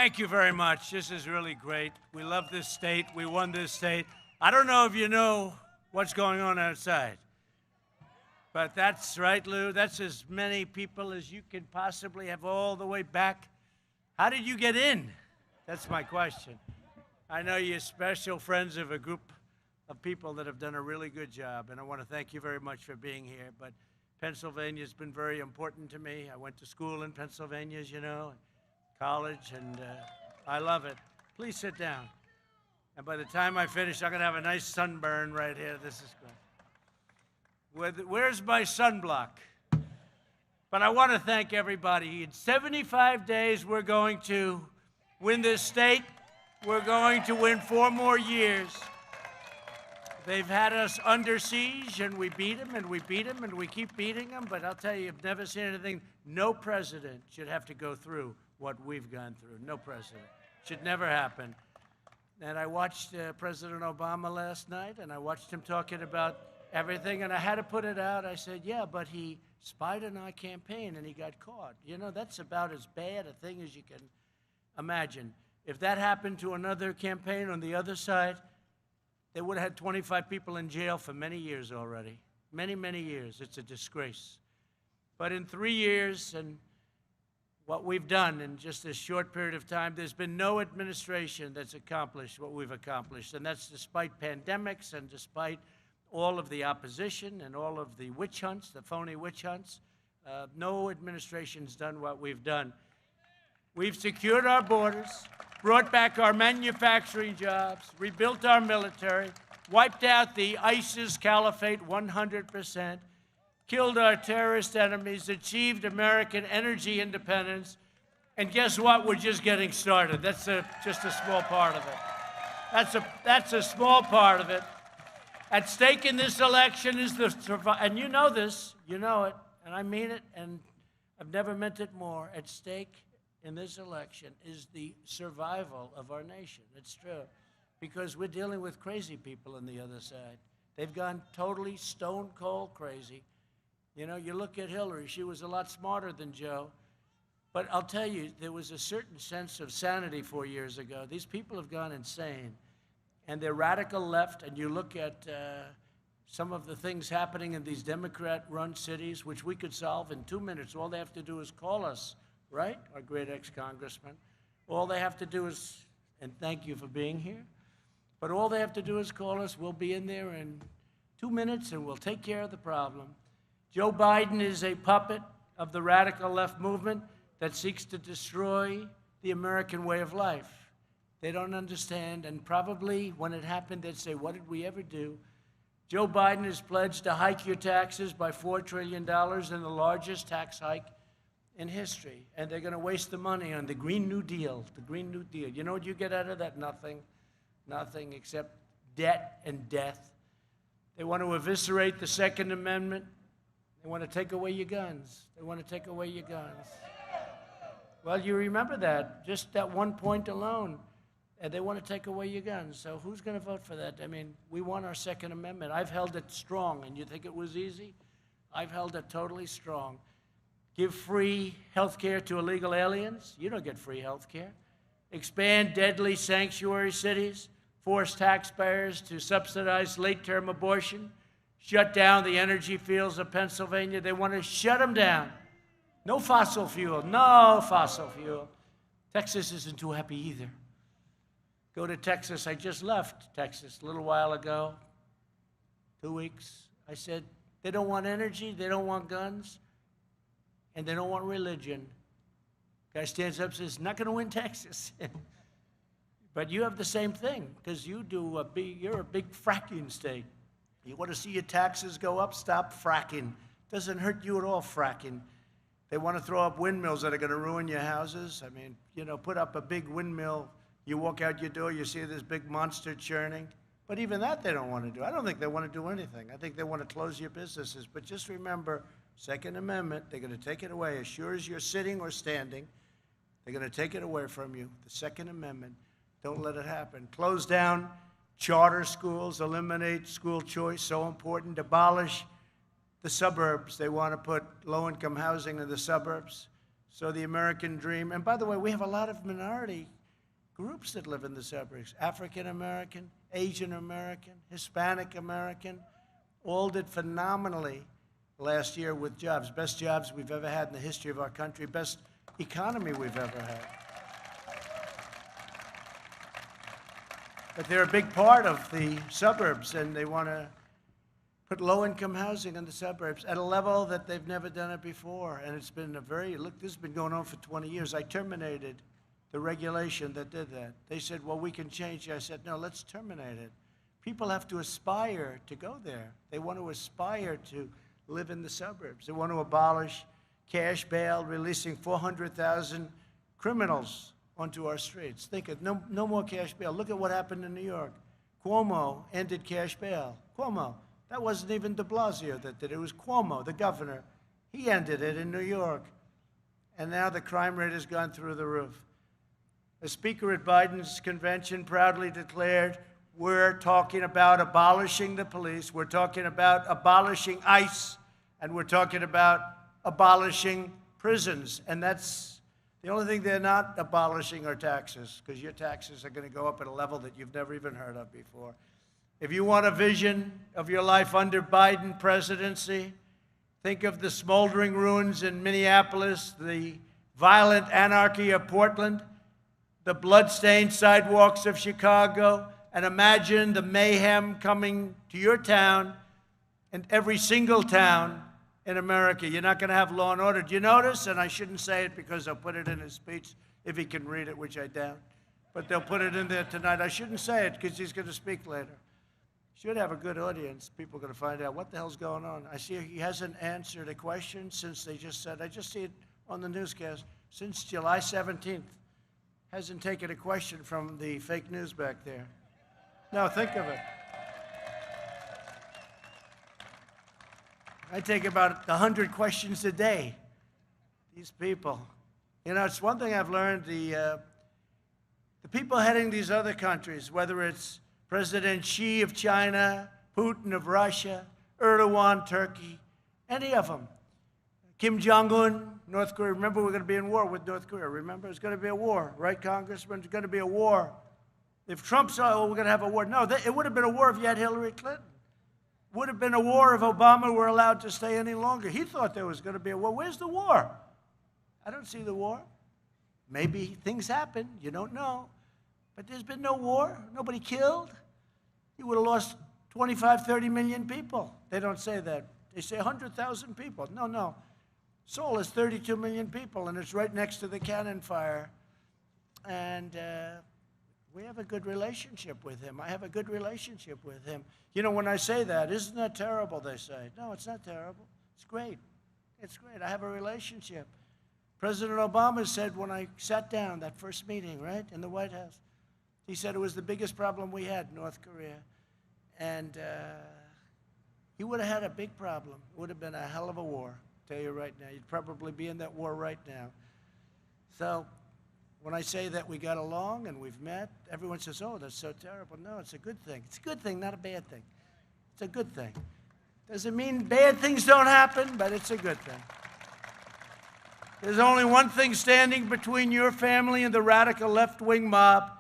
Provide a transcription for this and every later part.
Thank you very much. This is really great. We love this state. We won this state. I don't know if you know what's going on outside, but that's right, Lou. That's as many people as you can possibly have all the way back. How did you get in? That's my question. I know you're special friends of a group of people that have done a really good job, and I want to thank you very much for being here. But Pennsylvania's been very important to me. I went to school in Pennsylvania, as you know, college, and I love it. Please sit down. And by the time I finish, I'm going to have a nice sunburn right here. This is great. Where's my sunblock? But I want to thank everybody. In 75 days, we're going to win this state. We're going to win 4 more years. They've had us under siege, and we beat them, and we beat them, and we keep beating them. But I'll tell you, I've never seen anything. No president should have to go through what we've gone through. No president. Should never happen. And I watched President Obama last night, and I watched him talking about everything, and I had to put it out. I said, yeah, but he spied on our campaign, and he got caught. You know, that's about as bad a thing as you can imagine. If that happened to another campaign on the other side, they would have had 25 people in jail for many years already. Many, many years. It's a disgrace. But in 3 years, and what we've done in just this short period of time, there's been no administration that's accomplished what we've accomplished. And that's despite pandemics and despite all of the opposition and all of the witch hunts, the phony witch hunts. No administration's done what we've done. We've secured our borders, brought back our manufacturing jobs, rebuilt our military, wiped out the ISIS caliphate 100%, killed our terrorist enemies, achieved American energy independence, and guess what? We're just getting started. That's just a small part of it. That's a small part of it. At stake in this election is the survival, and you know this, you know it, and I mean it, and I've never meant it more. At stake in this election is the survival of our nation. It's true, because we're dealing with crazy people on the other side. They've gone totally stone cold crazy. You know, you look at Hillary, she was a lot smarter than Joe. But I'll tell you, there was a certain sense of sanity 4 years ago. These people have gone insane. And they're radical left, and you look at some of the things happening in these Democrat-run cities, which we could solve in 2 minutes. All they have to do is call us, right? Our great ex-congressman. All they have to do is, and thank you for being here, but all they have to do is call us. We'll be in there in 2 minutes, and we'll take care of the problem. Joe Biden is a puppet of the radical left movement that seeks to destroy the American way of life. They don't understand, and probably when it happened, they'd say, what did we ever do? Joe Biden has pledged to hike your taxes by $4 trillion in the largest tax hike in history. And they're going to waste the money on the Green New Deal, the Green New Deal. You know what you get out of that? Nothing. Nothing except debt and death. They want to eviscerate the Second Amendment. They want to take away your guns. They want to take away your guns. Well, you remember that, just that one point alone. And they want to take away your guns. So who's going to vote for that? I mean, we want our Second Amendment. I've held it strong, and you think it was easy? I've held it totally strong. Give free health care to illegal aliens. You don't get free health care. Expand deadly sanctuary cities. Force taxpayers to subsidize late-term abortion. Shut down the energy fields of Pennsylvania. They want to shut them down. No fossil fuel. No fossil fuel. Texas isn't too happy either. Go to Texas. I just left Texas a little while ago, 2 weeks. I said, they don't want energy, they don't want guns, and they don't want religion. Guy stands up and says, not going to win Texas. But you have the same thing, because you're a big fracking state. You want to see your taxes go up? Stop fracking. Doesn't hurt you at all, fracking. They want to throw up windmills that are going to ruin your houses. I mean, you know, put up a big windmill. You walk out your door, you see this big monster churning. But even that they don't want to do. I don't think they want to do anything. I think they want to close your businesses. But just remember, Second Amendment, they're going to take it away. As sure as you're sitting or standing, they're going to take it away from you. The Second Amendment, don't let it happen. Close down charter schools, eliminate school choice, so important. Abolish the suburbs. They want to put low-income housing in the suburbs. So the American dream, and by the way, we have a lot of minority groups that live in the suburbs. African American, Asian American, Hispanic American, all did phenomenally last year with jobs. Best jobs we've ever had in the history of our country, best economy we've ever had. But they're a big part of the suburbs, and they want to put low-income housing in the suburbs at a level that they've never done it before. And it's been look, this has been going on for 20 years. I terminated the regulation that did that. They said, well, we can change it. I said, no, let's terminate it. People have to aspire to go there. They want to aspire to live in the suburbs. They want to abolish cash bail, releasing 400,000 criminals onto our streets. Think of no more cash bail. Look at what happened in New York. Cuomo ended cash bail. Cuomo. That wasn't even de Blasio that did it. It was Cuomo, the governor. He ended it in New York. And now the crime rate has gone through the roof. The speaker at Biden's convention proudly declared, we're talking about abolishing the police, we're talking about abolishing ICE, and we're talking about abolishing prisons. And that's the only thing they're not abolishing are taxes, because your taxes are going to go up at a level that you've never even heard of before. If you want a vision of your life under Biden presidency, think of the smoldering ruins in Minneapolis, the violent anarchy of Portland, the blood-stained sidewalks of Chicago, and imagine the mayhem coming to your town and every single town in America. You're not going to have law and order. Do you notice? And I shouldn't say it because they'll put it in his speech if he can read it, which I doubt. But they'll put it in there tonight. I shouldn't say it because he's going to speak later. Should have a good audience. People are going to find out what the hell's going on. I see he hasn't answered a question since they just said, I just see it on the newscast, since July 17th. Hasn't taken a question from the fake news back there. Now think of it. I take about 100 questions a day. These people. You know, it's one thing I've learned, the people heading these other countries, whether it's President Xi of China, Putin of Russia, Erdogan, Turkey, any of them. Kim Jong-un, North Korea. Remember, we're going to be in war with North Korea. Remember, it's going to be a war, right, Congressman? It's going to be a war. If Trump saw, oh, we're going to have a war. No, it would have been a war if you had Hillary Clinton. It would have been a war if Obama were allowed to stay any longer. He thought there was going to be a war. Where's the war? I don't see the war. Maybe things happen. You don't know. But there's been no war. Nobody killed. You would have lost 25, 30 million people. They don't say that. They say 100,000 people. No. Seoul is 32 million people, and it's right next to the cannon fire. And we have a good relationship with him. I have a good relationship with him. You know, when I say that, isn't that terrible, they say. No, it's not terrible. It's great. It's great. I have a relationship. President Obama said when I sat down, that first meeting, right, in the White House, he said it was the biggest problem we had, North Korea. And he would have had a big problem. It would have been a hell of a war. Tell you right now, you'd probably be in that war right now. So when I say that we got along and we've met, everyone says, oh, that's so terrible. No, it's a good thing. It's a good thing, not a bad thing. It's a good thing. Doesn't mean bad things don't happen, but it's a good thing. There's only one thing standing between your family and the radical left-wing mob,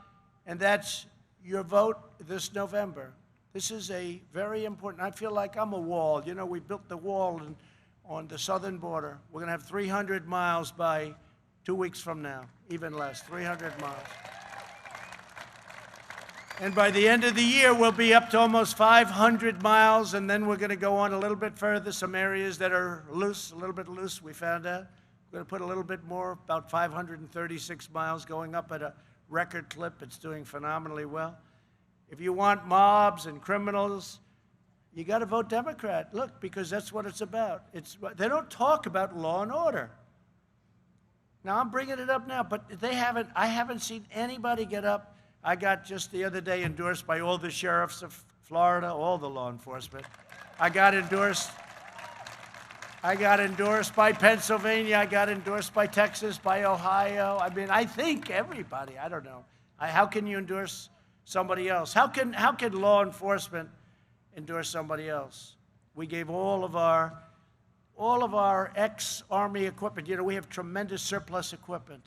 and that's your vote this November. This is a very important, I feel like I'm a wall. You know, we built the wall on the southern border. We're going to have 300 miles by 2 weeks from now, even less, 300 miles. And by the end of the year, we'll be up to almost 500 miles, and then we're going to go on a little bit further, some areas that are loose, a little bit loose, we found out. We're going to put a little bit more, about 536 miles, going up at a record clip. It's doing phenomenally well. If you want mobs and criminals, you got to vote Democrat. Look, because that's what it's about. They don't talk about law and order. Now, I'm bringing it up now, but I haven't seen anybody get up. I got just the other day endorsed by all the sheriffs of Florida, all the law enforcement. I got endorsed by Pennsylvania. I got endorsed by Texas, by Ohio. I mean, I think everybody, I don't know. How can you endorse somebody else? How can law enforcement endorse somebody else? We gave all all of our ex-Army equipment. You know, we have tremendous surplus equipment.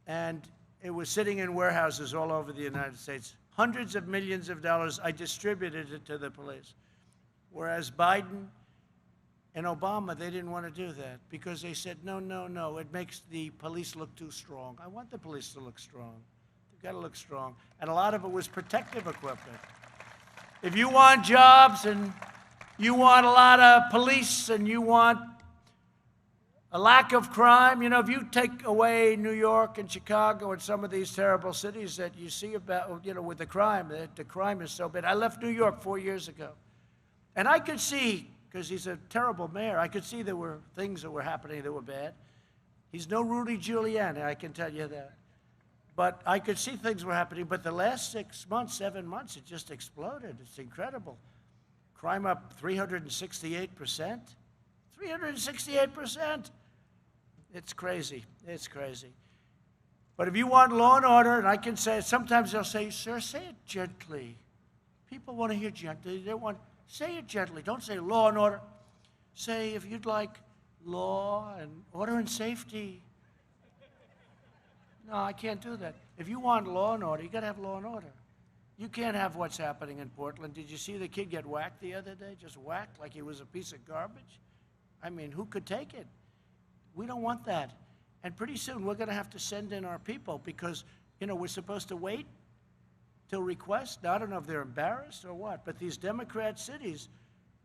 And it was sitting in warehouses all over the United States. Hundreds of millions of dollars, I distributed it to the police. Whereas Biden and Obama, they didn't want to do that because they said, no, no, no, it makes the police look too strong. I want the police to look strong. They've got to look strong. And a lot of it was protective equipment. If you want jobs and you want a lot of police and you want a lack of crime, you know, if you take away New York and Chicago and some of these terrible cities that you see about, you know, with the crime is so bad. I left New York 4 years ago. And I could see, because he's a terrible mayor, I could see there were things that were happening that were bad. He's no Rudy Giuliani, I can tell you that. But I could see things were happening. But the last 6 months, 7 months, it just exploded. It's incredible. Crime up 368%. 368%. It's crazy. It's crazy. But if you want law and order, and I can say it, sometimes they'll say, sir, say it gently. People want to hear gently. They want, say it gently. Don't say law and order. Say, if you'd like law and order and safety. No, I can't do that. If you want law and order, you got to have law and order. You can't have what's happening in Portland. Did you see the kid get whacked the other day? Just whacked like he was a piece of garbage? I mean, who could take it? We don't want that. And pretty soon we're going to have to send in our people because, you know, we're supposed to wait till request. Now, I don't know if they're embarrassed or what, but these Democrat cities,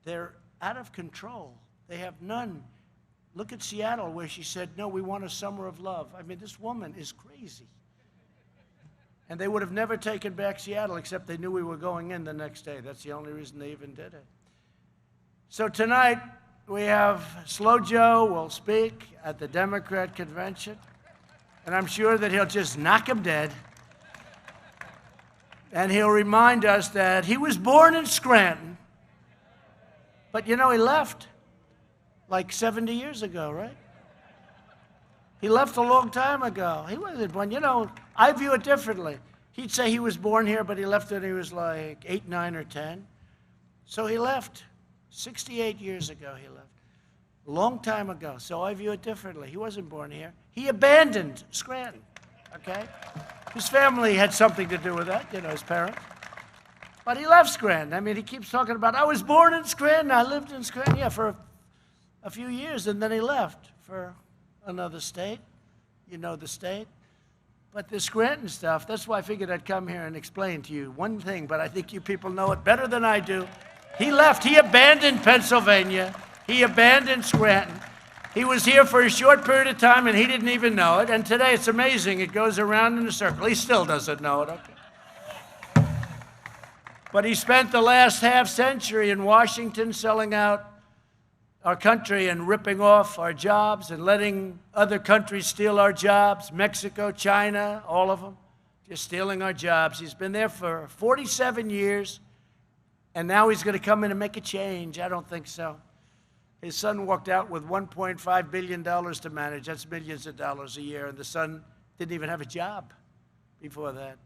they're out of control. They have none. Look at Seattle where she said, no, we want a summer of love. I mean, this woman is crazy. And they would have never taken back Seattle except they knew we were going in the next day. That's the only reason they even did it. So tonight, we have Slow Joe will speak at the Democrat convention, and I'm sure that he'll just knock him dead. And he'll remind us that he was born in Scranton, but you know, he left like 70 years ago, right? He left a long time ago. He wasn't born, you know, I view it differently. He'd say he was born here, but he left when he was like 8, 9, or 10. So he left. 68 years ago he left. A long time ago. So I view it differently. He wasn't born here. He abandoned Scranton, okay? His family had something to do with that, you know, his parents. But he left Scranton. I mean, he keeps talking about, I was born in Scranton, I lived in Scranton, yeah, for a few years, and then he left for another state. You know the state. But the Scranton stuff, that's why I figured I'd come here and explain to you one thing, but I think you people know it better than I do. He left. He abandoned Pennsylvania. He abandoned Scranton. He was here for a short period of time, and he didn't even know it. And today, it's amazing. It goes around in a circle. He still doesn't know it. Okay. But he spent the last half century in Washington selling out our country and ripping off our jobs and letting other countries steal our jobs. Mexico, China, all of them, just stealing our jobs. He's been there for 47 years. And now he's going to come in and make a change. I don't think so. His son walked out with $1.5 billion to manage. That's millions of dollars a year. And the son didn't even have a job before that.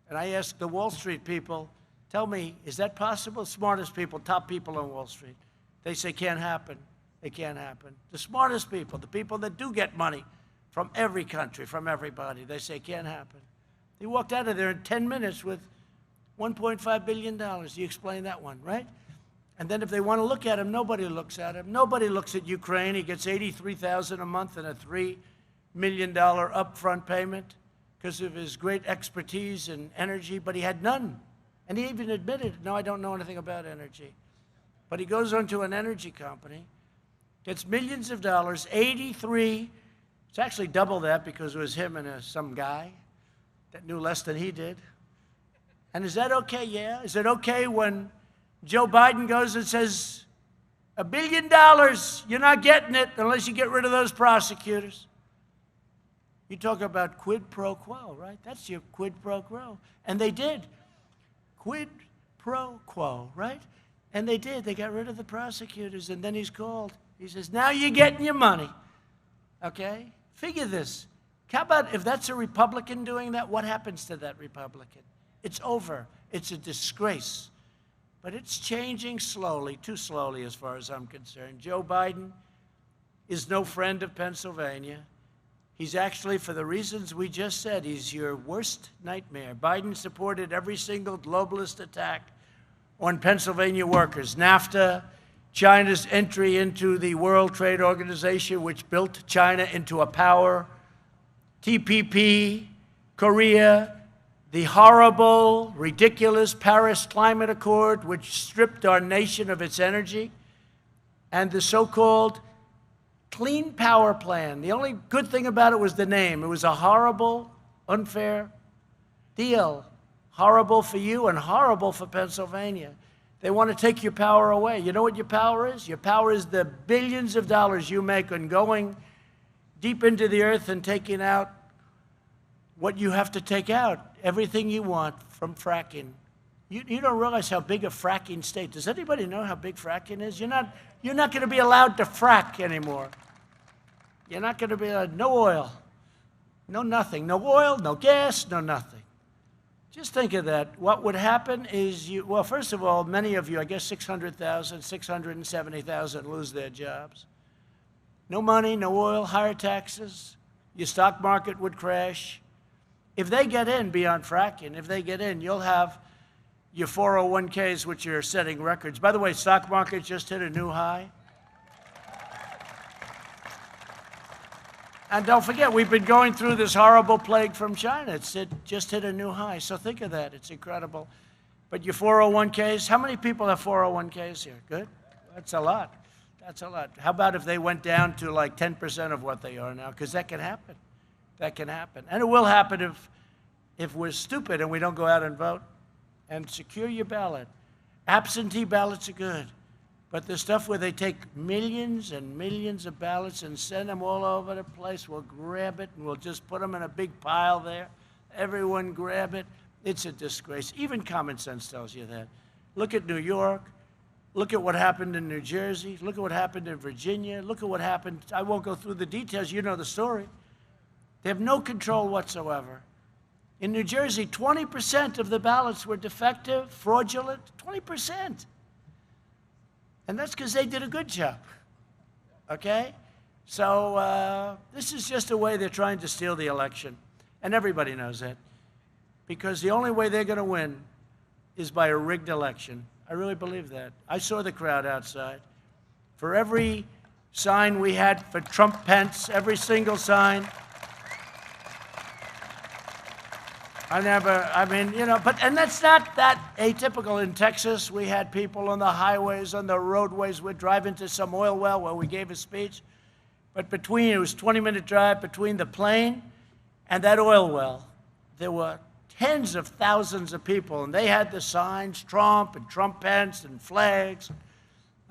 And I asked the Wall Street people, tell me, is that possible? Smartest people, top people on Wall Street. They say, can't happen. It can't happen. The smartest people, the people that do get money from every country, from everybody, they say, can't happen. He walked out of there in 10 minutes with $1.5 billion. You explain that one, right? And then if they want to look at him, nobody looks at him. Nobody looks at Ukraine. He gets $83,000 a month and a $3 million upfront payment because of his great expertise and energy, but he had none. And he even admitted, no, I don't know anything about energy. But he goes on to an energy company, gets millions of dollars, 83, it's actually double that because it was him and some guy that knew less than he did. And is that okay? Yeah. Is it okay when Joe Biden goes and says, $1 billion, you're not getting it unless you get rid of those prosecutors? You talk about quid pro quo, right? That's your quid pro quo. And they did. Quid pro quo, right? And they did. They got rid of the prosecutors. And then he's called. He says, now you're getting your money. Okay? Figure this. How about if that's a Republican doing that? What happens to that Republican? It's over. It's a disgrace. But it's changing slowly, too slowly as far as I'm concerned. Joe Biden is no friend of Pennsylvania. He's actually, for the reasons we just said, he's your worst nightmare. Biden supported every single globalist attack on Pennsylvania workers. NAFTA, China's entry into the World Trade Organization, which built China into a power. TPP, Korea, the horrible, ridiculous Paris Climate Accord, which stripped our nation of its energy, and the so-called Clean Power Plan. The only good thing about it was the name. It was a horrible, unfair deal. Horrible for you and horrible for Pennsylvania. They want to take your power away. You know what your power is? Your power is the billions of dollars you make on going deep into the earth and taking out what you have to take out, everything you want from fracking. You don't realize how big a fracking state. Does anybody know how big fracking is? You're not going to be allowed to frack anymore. You're not going to be allowed, no oil, no nothing, no oil, no gas, no nothing. Just think of that. What would happen is well, first of all, many of you, I guess 600,000, 670,000 lose their jobs. No money, no oil, higher taxes. Your stock market would crash. If they get in beyond fracking, if they get in, you'll have your 401ks, which are setting records. By the way, stock market just hit a new high. And don't forget, we've been going through this horrible plague from China. It just hit a new high. So think of that. It's incredible. But your 401ks, how many people have 401ks here? Good? That's a lot. That's a lot. How about if they went down to like 10% of what they are now? Because that can happen. That can happen. And it will happen if we're stupid and we don't go out and vote. And secure your ballot. Absentee ballots are good. But the stuff where they take millions and millions of ballots and send them all over the place, we'll grab it and we'll just put them in a big pile there. Everyone grab it. It's a disgrace. Even common sense tells you that. Look at New York. Look at what happened in New Jersey. Look at what happened in Virginia. Look at what happened. I won't go through the details. You know the story. They have no control whatsoever. In New Jersey, 20% of the ballots were defective, fraudulent, 20%. And that's because they did a good job, okay? So this is just a way they're trying to steal the election. And everybody knows that. Because the only way they're going to win is by a rigged election. I really believe that. I saw the crowd outside. For every sign we had for Trump Pence, every single sign, and that's not that atypical. In Texas, we had people on the highways, on the roadways. We'd drive into some oil well where we gave a speech. But it was a 20-minute drive between the plane and that oil well. There were tens of thousands of people, and they had the signs, Trump and Trump Pence and flags,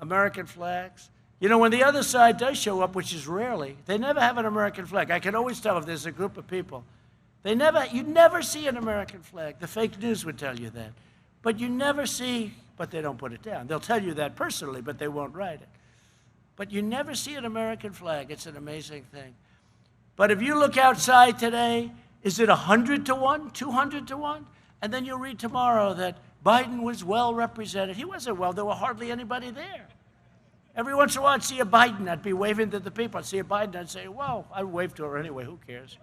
American flags. You know, when the other side does show up, which is rarely, they never have an American flag. I can always tell if there's a group of people. You never see an American flag. The fake news would tell you that. But you never see, but they don't put it down. They'll tell you that personally, but they won't write it. But you never see an American flag. It's an amazing thing. But if you look outside today, is it 100 to 1, 200 to 1? And then you'll read tomorrow that Biden was well represented. He wasn't well. There were hardly anybody there. Every once in a while, I'd see a Biden. I'd be waving to the people. I'd see a Biden. I'd say, well, I'd wave to her anyway. Who cares?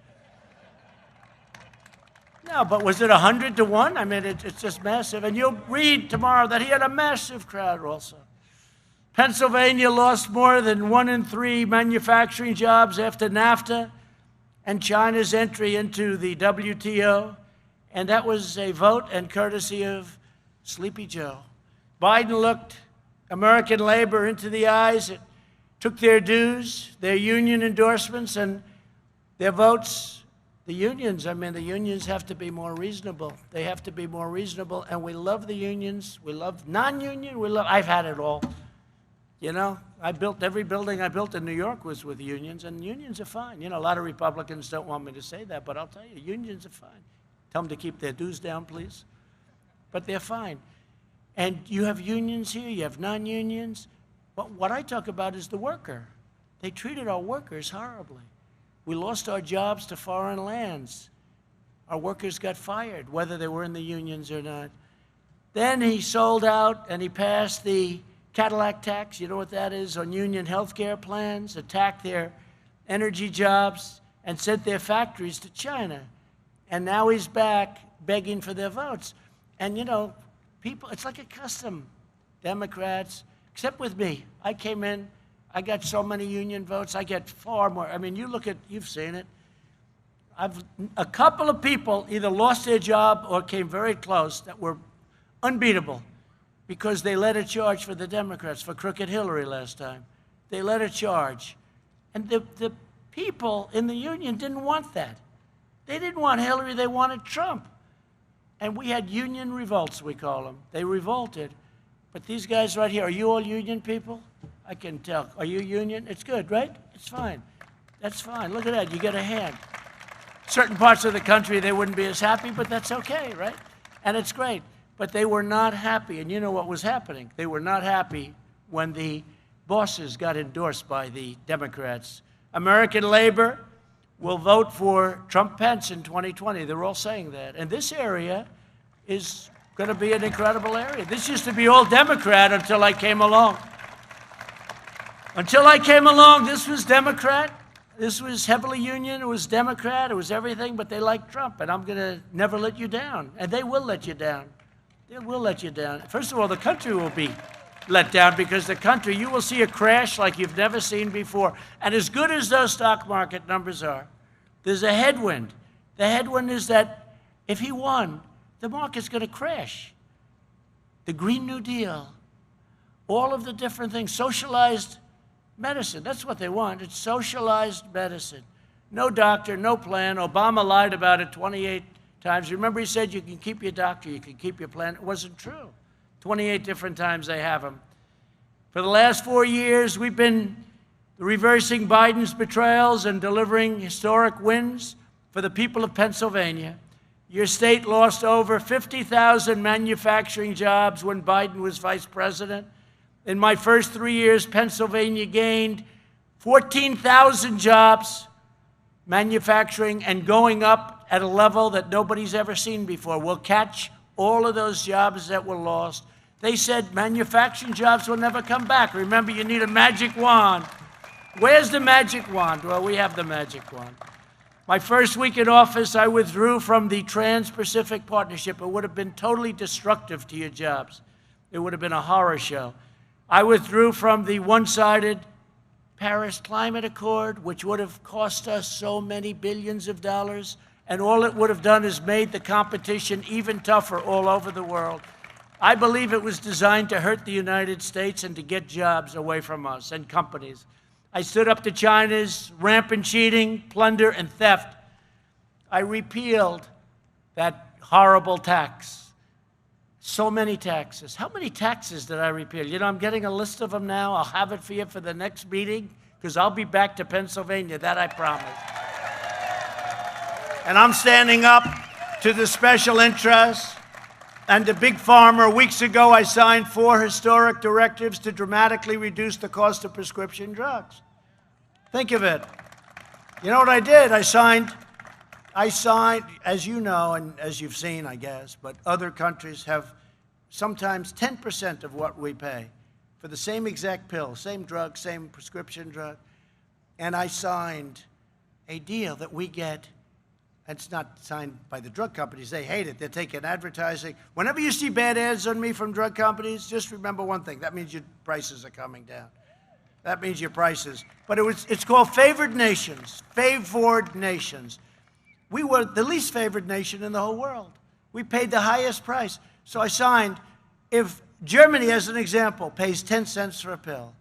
No, but was it 100 to 1? I mean, it's just massive. And you'll read tomorrow that he had a massive crowd also. Pennsylvania lost more than 1 in 3 manufacturing jobs after NAFTA and China's entry into the WTO. And that was a vote and courtesy of Sleepy Joe. Biden looked American labor into the eyes. It took their dues, their union endorsements, and their votes. The unions have to be more reasonable. They have to be more reasonable, and we love the unions. We love non-union. I've had it all. You know, every building I built in New York was with unions, and unions are fine. You know, a lot of Republicans don't want me to say that, but I'll tell you, unions are fine. Tell them to keep their dues down, please. But they're fine. And you have unions here, you have non-unions. But what I talk about is the worker. They treated our workers horribly. We lost our jobs to foreign lands. Our workers got fired, whether they were in the unions or not. Then he sold out and he passed the Cadillac tax, you know what that is, on union health care plans, attacked their energy jobs, and sent their factories to China. And now he's back begging for their votes. And you know, people, it's like a custom. Democrats, except with me. I came in, I got so many union votes, I get far more. I mean, you look at, you've seen it. A couple of people either lost their job or came very close that were unbeatable because they led a charge for the Democrats, for Crooked Hillary last time. They led a charge. And the people in the union didn't want that. They didn't want Hillary, they wanted Trump. And we had union revolts, we call them. They revolted. But these guys right here, are you all union people? I can tell. Are you union? It's good, right? It's fine. That's fine. Look at that. You get a hand. Certain parts of the country, they wouldn't be as happy, but that's okay, right? And it's great. But they were not happy. And you know what was happening? They were not happy when the bosses got endorsed by the Democrats. American labor will vote for Trump-Pence in 2020. They're all saying that. And this area is going to be an incredible area. This used to be all Democrat until I came along. Until I came along, this was Democrat. This was heavily union. It was Democrat. It was everything, but they liked Trump. And I'm going to never let you down. And they will let you down. They will let you down. First of all, the country will be let down because the country, you will see a crash like you've never seen before. And as good as those stock market numbers are, there's a headwind. The headwind is that if he won, the market's going to crash. The Green New Deal, all of the different things, socialized medicine, that's what they want. It's socialized medicine. No doctor, no plan. Obama lied about it 28 times. Remember he said you can keep your doctor, you can keep your plan. It wasn't true. 28 different times they have him. For the last 4 years, we've been reversing Biden's betrayals and delivering historic wins for the people of Pennsylvania. Your state lost over 50,000 manufacturing jobs when Biden was vice president. In my first 3 years, Pennsylvania gained 14,000 jobs, manufacturing, and going up at a level that nobody's ever seen before. We'll catch all of those jobs that were lost. They said manufacturing jobs will never come back. Remember, you need a magic wand. Where's the magic wand? Well, we have the magic wand. My first week in office, I withdrew from the Trans-Pacific Partnership. It would have been totally destructive to your jobs. It would have been a horror show. I withdrew from the one-sided Paris Climate Accord, which would have cost us so many billions of dollars, and all it would have done is made the competition even tougher all over the world. I believe it was designed to hurt the United States and to get jobs away from us and companies. I stood up to China's rampant cheating, plunder, and theft. I repealed that horrible tax. So many taxes. How many taxes did I repeal? You know, I'm getting a list of them now. I'll have it for you for the next meeting because I'll be back to Pennsylvania. That I promise. And I'm standing up to the special interests and the big pharma. Weeks ago, I signed 4 historic directives to dramatically reduce the cost of prescription drugs. Think of it. You know what I did? I signed, as you know, and as you've seen, I guess, but other countries have sometimes 10% of what we pay for the same exact pill, same drug, same prescription drug. And I signed a deal that we get. It's not signed by the drug companies. They hate it. They're taking advertising. Whenever you see bad ads on me from drug companies, just remember one thing. That means your prices are coming down. That means your prices. But it's called favored nations. Favored nations. We were the least favored nation in the whole world. We paid the highest price. So I signed, if Germany, as an example, pays 10 cents for a pill,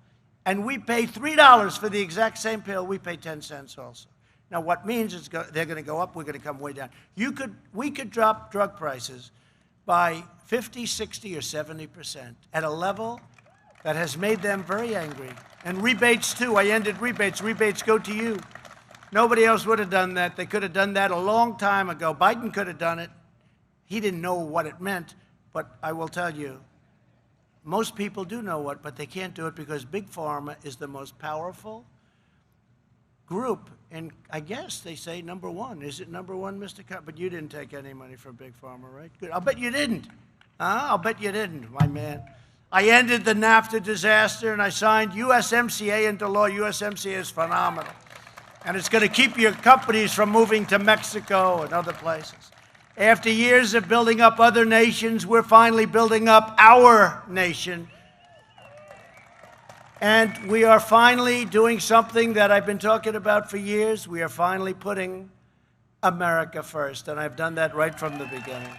and we pay $3 for the exact same pill, we pay 10 cents also. Now, what means is they're going to go up, we're going to come way down. We could drop drug prices by 50, 60, or 70% at a level that has made them very angry. And rebates, too. I ended rebates. Rebates go to you. Nobody else would have done that. They could have done that a long time ago. Biden could have done it. He didn't know what it meant, but I will tell you, most people do know what, but they can't do it because Big Pharma is the most powerful group, and I guess they say number one. Is it number one, Mr. Carr? But you didn't take any money from Big Pharma, right? Good. I'll bet you didn't. I'll bet you didn't, my man. I ended the NAFTA disaster, and I signed USMCA into law. USMCA is phenomenal. And it's going to keep your companies from moving to Mexico and other places. After years of building up other nations, we're finally building up our nation. And we are finally doing something that I've been talking about for years. We are finally putting America first, and I've done that right from the beginning.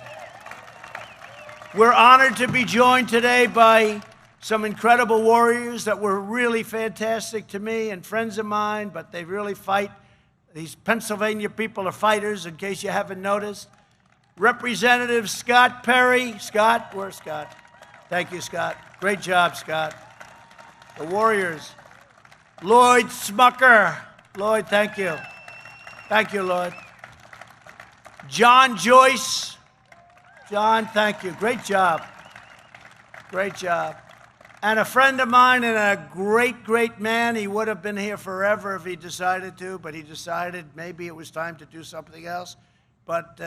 We're honored to be joined today by some incredible warriors that were really fantastic to me and friends of mine, but they really fight. These Pennsylvania people are fighters, in case you haven't noticed. Representative Scott Perry. Scott, where's Scott? Thank you, Scott. Great job, Scott. The warriors. Lloyd Smucker. Lloyd, thank you. Thank you, Lloyd. John Joyce. John, thank you. Great job. Great job. And a friend of mine and a great, great man. He would have been here forever if he decided to, but he decided maybe it was time to do something else. But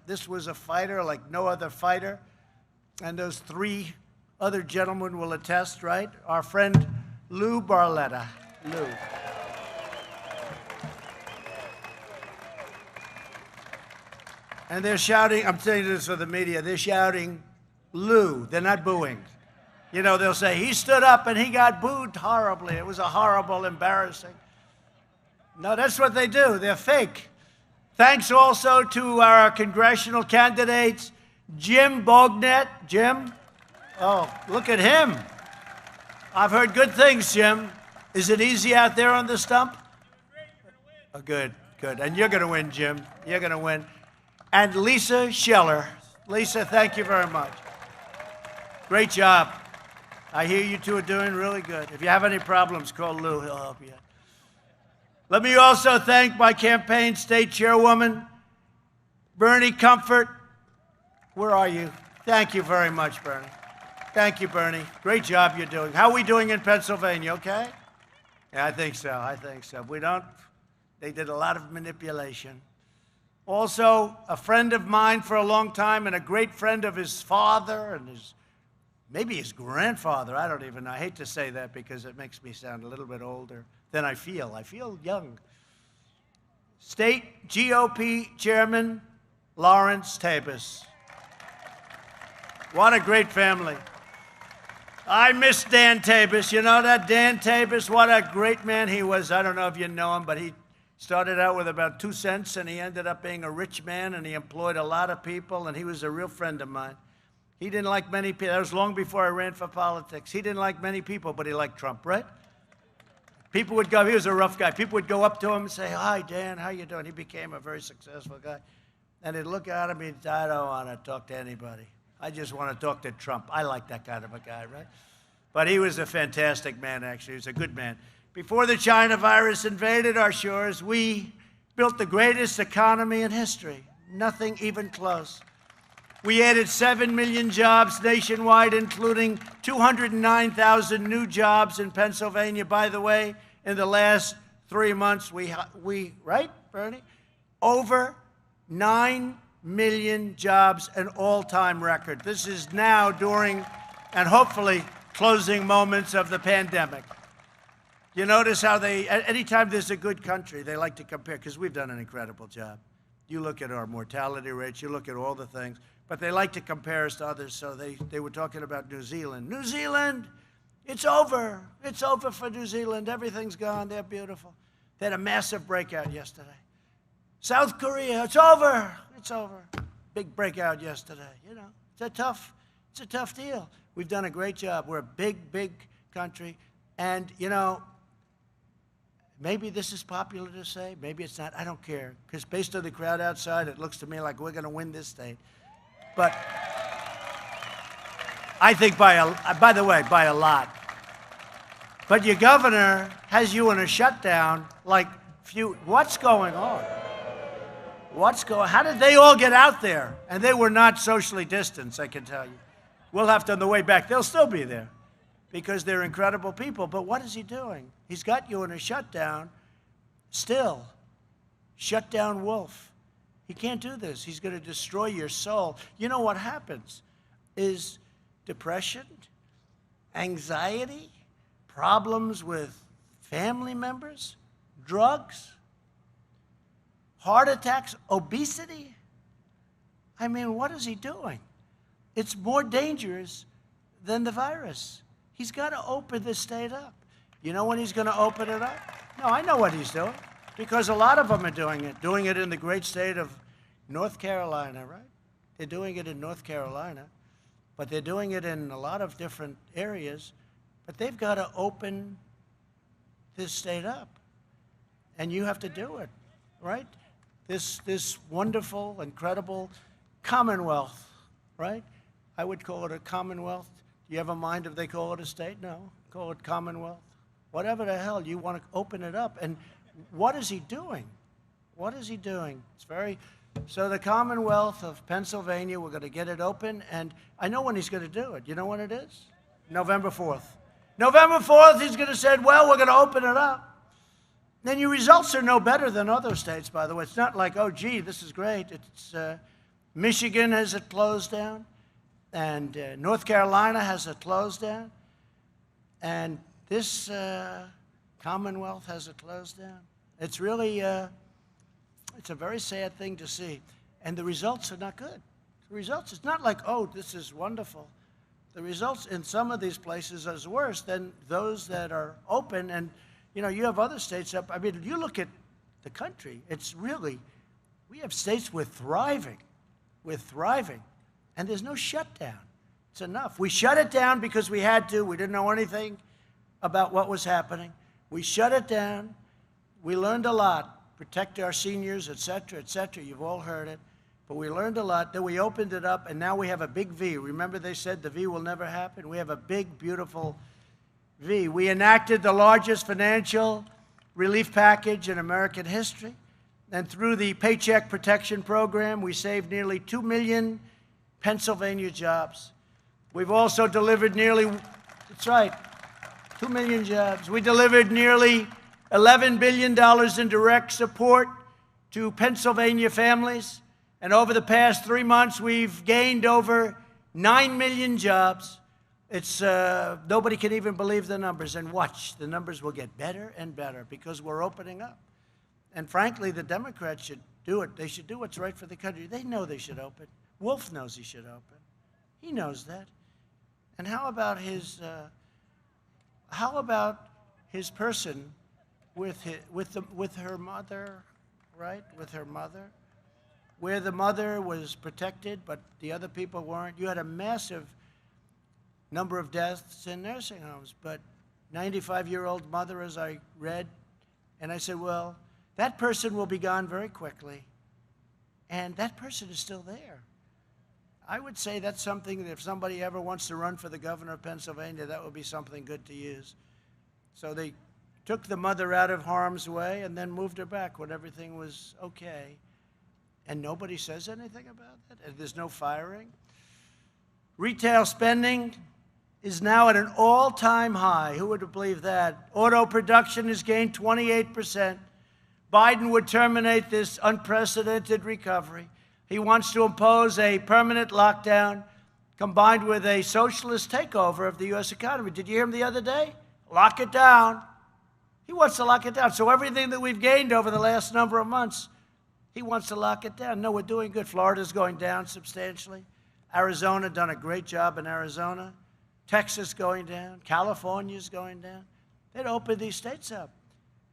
this was a fighter like no other fighter. And those three other gentlemen will attest, right? Our friend Lou Barletta. Lou. And they're shouting, I'm telling you this for the media, they're shouting, Lou. They're not booing. You know, they'll say, he stood up and he got booed horribly. It was a horrible, embarrassing. No, that's what they do. They're fake. Thanks also to our congressional candidates, Jim Bognet. Jim? Oh, look at him. I've heard good things, Jim. Is it easy out there on the stump? Oh, good, good. And you're going to win, Jim. You're going to win. And Lisa Schiller. Lisa, thank you very much. Great job. I hear you two are doing really good. If you have any problems, call Lou. He'll help you. Let me also thank my campaign state chairwoman, Bernie Comfort. Where are you? Thank you very much, Bernie. Thank you, Bernie. Great job you're doing. How are we doing in Pennsylvania, okay? Yeah, I think so. I think so. They did a lot of manipulation. Also, a friend of mine for a long time and a great friend of his father and maybe his grandfather. I don't even know. I hate to say that because it makes me sound a little bit older than I feel. I feel young. State GOP Chairman Lawrence Tabis. What a great family. I miss Dan Tabis. You know that Dan Tabis? What a great man he was. I don't know if you know him, but he started out with about 2 cents, and he ended up being a rich man, and he employed a lot of people, and he was a real friend of mine. He didn't like many people. That was long before I ran for politics. He didn't like many people, but he liked Trump, right? People would go, he was a rough guy. People would go up to him and say, hi, Dan, how you doing? He became a very successful guy. And they'd look at him and he'd say, I don't want to talk to anybody. I just want to talk to Trump. I like that kind of a guy, right? But he was a fantastic man, actually. He was a good man. Before the China virus invaded our shores, we built the greatest economy in history. Nothing even close. We added 7 million jobs nationwide, including 209,000 new jobs in Pennsylvania. By the way, in the last 3 months, we right, Bernie? Over 9 million jobs, an all-time record. This is now during and hopefully closing moments of the pandemic. You notice how anytime there's a good country, they like to compare, because we've done an incredible job. You look at our mortality rates, you look at all the things, but they like to compare us to others, so they were talking about New Zealand. New Zealand, it's over. It's over for New Zealand. Everything's gone. They're beautiful. They had a massive breakout yesterday. South Korea, it's over. It's over. Big breakout yesterday. You know, it's a tough deal. We've done a great job. We're a big, big country. And, you know, maybe this is popular to say. Maybe it's not. I don't care. Because based on the crowd outside, it looks to me like we're going to win this state. But I think by the way, by a lot. But your governor has you in a shutdown like what's going on? How did they all get out there? And they were not socially distanced, I can tell you. We'll have to, on the way back, they'll still be there because they're incredible people. But what is he doing? He's got you in a shutdown still. Shutdown wolf. He can't do this. He's going to destroy your soul. You know what happens is depression, anxiety, problems with family members, drugs, heart attacks, obesity. I mean, what is he doing? It's more dangerous than the virus. He's got to open this state up. You know when he's going to open it up? No, I know what he's doing, because a lot of them are doing it in the great state of North Carolina, right? They're doing it in North Carolina, but they're doing it in a lot of different areas, but they've got to open this state up, and you have to do it, right? This wonderful, incredible commonwealth, right? I would call it a commonwealth. Do you have a mind if they call it a state? No, call it commonwealth. Whatever the hell, you want to open it up. And what is he doing? What is he doing? It's very, so the Commonwealth of Pennsylvania, we're going to get it open, and I know when he's going to do it. You know when it is? November 4th. November 4th, he's going to say, well, we're going to open it up. Then your results are no better than other states, by the way. It's not like, oh, gee, this is great. It's Michigan has it closed down, and North Carolina has it closed down, and this Commonwealth has it closed down. It's really, it's a very sad thing to see. And the results are not good. The results, it's not like, oh, this is wonderful. The results in some of these places are worse than those that are open. And, you know, you have other states up. I mean, you look at the country, it's really, we have states with thriving, and there's no shutdown. It's enough. We shut it down because we had to. We didn't know anything about what was happening. We shut it down. We learned a lot. Protect our seniors, et cetera, et cetera. You've all heard it. But we learned a lot. Then we opened it up, and now we have a big V. Remember they said the V will never happen? We have a big, beautiful V. We enacted the largest financial relief package in American history. And through the Paycheck Protection Program, we saved nearly 2 million Pennsylvania jobs. We've also delivered nearly, that's right, 2 million jobs. We delivered nearly $11 billion in direct support to Pennsylvania families. And over the past 3 months, we've gained over 9 million jobs. It's, nobody can even believe the numbers. And watch, the numbers will get better and better because we're opening up. And frankly, the Democrats should do it. They should do what's right for the country. They know they should open. Wolf knows he should open. He knows that. And how about his person with her mother, right? With her mother, where the mother was protected, but the other people weren't. You had a massive number of deaths in nursing homes, but 95-year-old mother, as I read, and I said, well, that person will be gone very quickly, and that person is still there. I would say that's something that if somebody ever wants to run for the governor of Pennsylvania, that would be something good to use. So they took the mother out of harm's way and then moved her back when everything was okay. And nobody says anything about that? And there's no firing? Retail spending is now at an all-time high. Who would believe that? Auto production has gained 28%. Biden would terminate this unprecedented recovery. He wants to impose a permanent lockdown combined with a socialist takeover of the U.S. economy. Did you hear him the other day? Lock it down. He wants to lock it down. So everything that we've gained over the last number of months, he wants to lock it down. No, we're doing good. Florida's going down substantially. Arizona done a great job in Arizona. Texas going down. California's going down. They'd open these states up.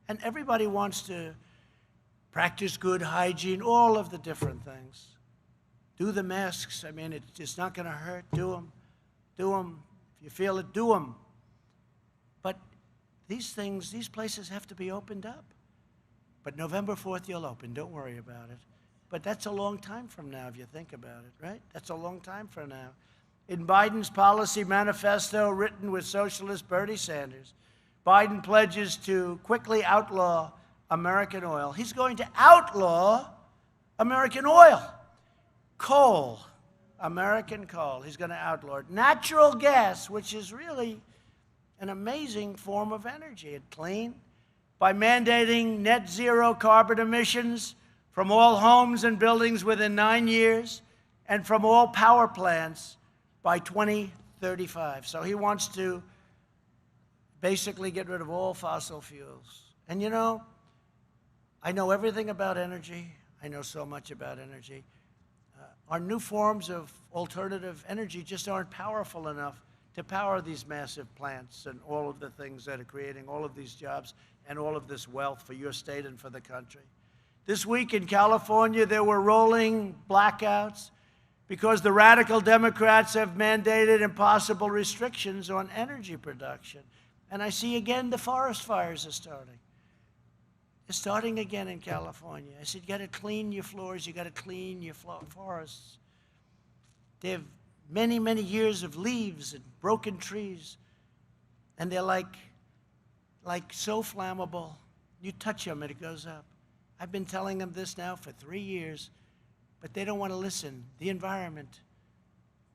And everybody wants to practice good hygiene, all of the different things. Do the masks. I mean, it's not going to hurt. Do them. Do them. If you feel it, do them. But these things, these places have to be opened up. But November 4th, you'll open. Don't worry about it. But that's a long time from now, if you think about it, right? That's a long time from now. In Biden's policy manifesto, written with socialist Bernie Sanders, Biden pledges to quickly outlaw American oil. He's going to outlaw American oil. Coal, American coal, he's going to outlaw it. Natural gas, which is really an amazing form of energy. It's clean. By mandating net zero carbon emissions from all homes and buildings within 9 years and from all power plants by 2030. 2035. So he wants to basically get rid of all fossil fuels. And you know, I know everything about energy. I know so much about energy. Our new forms of alternative energy just aren't powerful enough to power these massive plants and all of the things that are creating all of these jobs and all of this wealth for your state and for the country. This week in California, there were rolling blackouts because the radical Democrats have mandated impossible restrictions on energy production. And I see again the forest fires are starting. It's starting again in California. I said, you got to clean your floors, you got to clean your forests. They have many, many years of leaves and broken trees, and they're like so flammable. You touch them and it goes up. I've been telling them this now for 3 years, but they don't want to listen. The environment.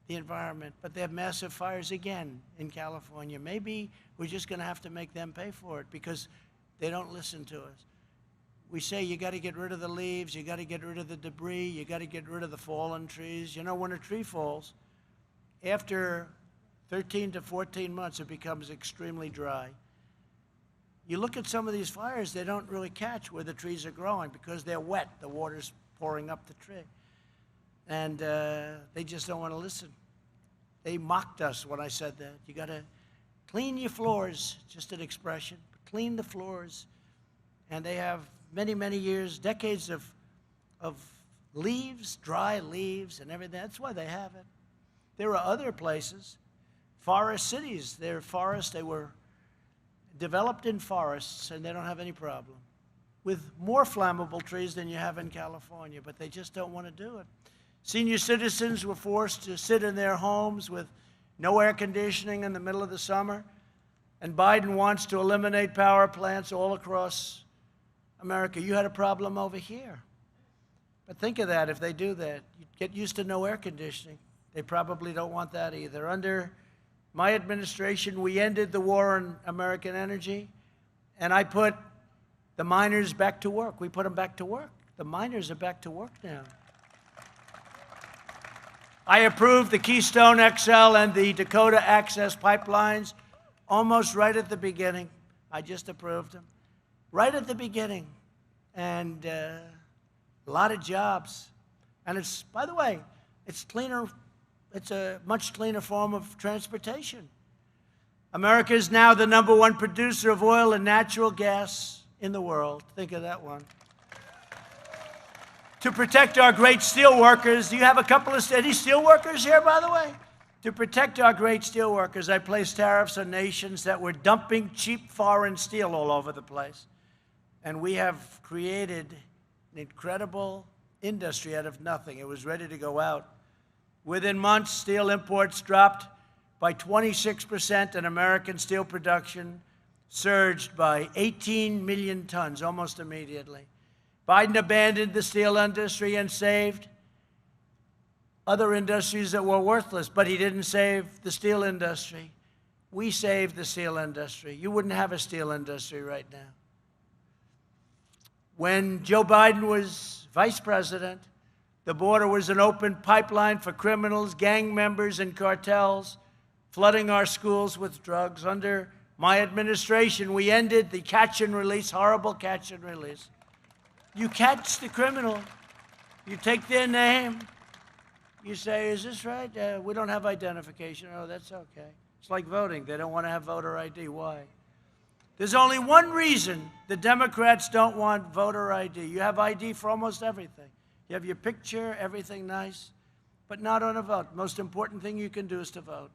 But they have massive fires again in California. Maybe we're just going to have to make them pay for it because they don't listen to us. We say you got to get rid of the leaves, you got to get rid of the debris, you got to get rid of the fallen trees. You know, when a tree falls, after 13 to 14 months, it becomes extremely dry. You look at some of these fires, they don't really catch where the trees are growing because they're wet. The water's pouring up the tree. And they just don't want to listen. They mocked us when I said that. You got to clean your floors, just an expression. Clean the floors. And they have many, many years, decades of leaves, dry leaves and everything. That's why they have it. There are other places, forest cities. They're forests. They were developed in forests, and they don't have any problem with more flammable trees than you have in California, but they just don't want to do it. Senior citizens were forced to sit in their homes with no air conditioning in the middle of the summer, and Biden wants to eliminate power plants all across America. You had a problem over here. But think of that, if they do that, you get used to no air conditioning. They probably don't want that either. Under my administration, we ended the war on American energy, and I put the miners back to work. We put them back to work. The miners are back to work now. I approved the Keystone XL and the Dakota access pipelines almost right at the beginning. I just approved them. Right at the beginning, and a lot of jobs. And it's, by the way, it's cleaner. It's a much cleaner form of transportation. America is now the #1 producer of oil and natural gas in the world. Think of that one. To protect our great steel workers, do you have a couple of any steel workers here, by the way? To protect our great steel workers, I placed tariffs on nations that were dumping cheap foreign steel all over the place. And we have created an incredible industry out of nothing. It was ready to go out. Within months, steel imports dropped by 26%, and American steel production surged by 18 million tons almost immediately. Biden abandoned the steel industry and saved other industries that were worthless, but he didn't save the steel industry. We saved the steel industry. You wouldn't have a steel industry right now. When Joe Biden was vice president, the border was an open pipeline for criminals, gang members, and cartels, flooding our schools with drugs. Under my administration, we ended the catch and release, horrible catch and release. You catch the criminal, you take their name, you say, is this right? We don't have identification. Oh, that's okay. It's like voting. They don't want to have voter ID. Why? There's only one reason the Democrats don't want voter ID. You have ID for almost everything. You have your picture, everything nice, but not on a vote. Most important thing you can do is to vote.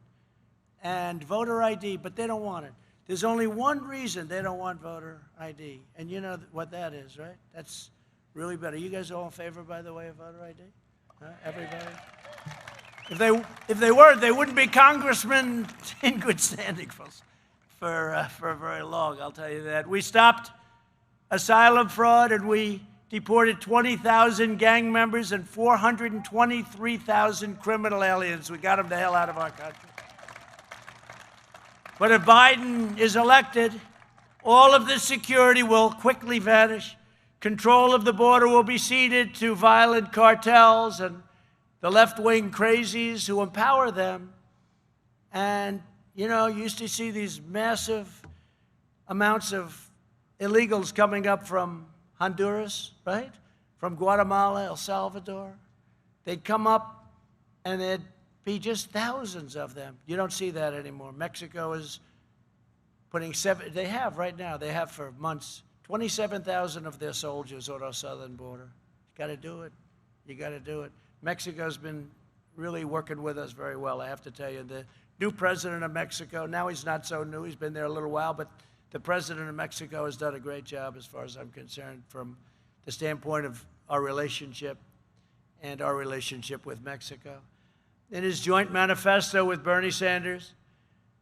And voter ID, but they don't want it. There's only one reason they don't want voter ID, and you know what that is, right? That's really better. You guys all in favor, by the way, of voter ID? Huh? Everybody? If they weren't, they wouldn't be congressmen in good standing for very long, I'll tell you that. We stopped asylum fraud, and we deported 20,000 gang members and 423,000 criminal aliens. We got them the hell out of our country. But if Biden is elected, all of this security will quickly vanish. Control of the border will be ceded to violent cartels and the left-wing crazies who empower them. And, you know, you used to see these massive amounts of illegals coming up from Honduras, right? From Guatemala, El Salvador. They'd come up and there'd be just thousands of them. You don't see that anymore. Mexico is putting they have right now, they have for months, 27,000 of their soldiers on our southern border. You got to do it. You got to do it. Mexico's been really working with us very well, I have to tell you. The new president of Mexico, now he's not so new, he's been there a little while, but the president of Mexico has done a great job as far as I'm concerned from the standpoint of our relationship and our relationship with Mexico. In his joint manifesto with Bernie Sanders,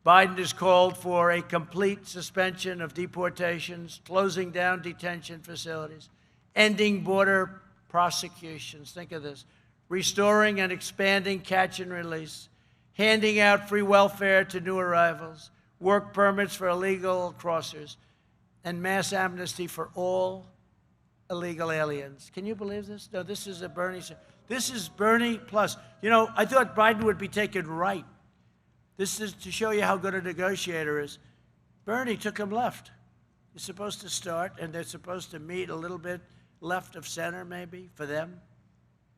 Biden has called for a complete suspension of deportations, closing down detention facilities, ending border prosecutions. Think of this. Restoring and expanding catch and release, handing out free welfare to new arrivals, work permits for illegal crossers, and mass amnesty for all illegal aliens. Can you believe this? No, this is a Bernie. This is Bernie plus. You know, I thought Biden would be taken right. This is to show you how good a negotiator is. Bernie took him left. He's supposed to start, and they're supposed to meet a little bit left of center, maybe, for them.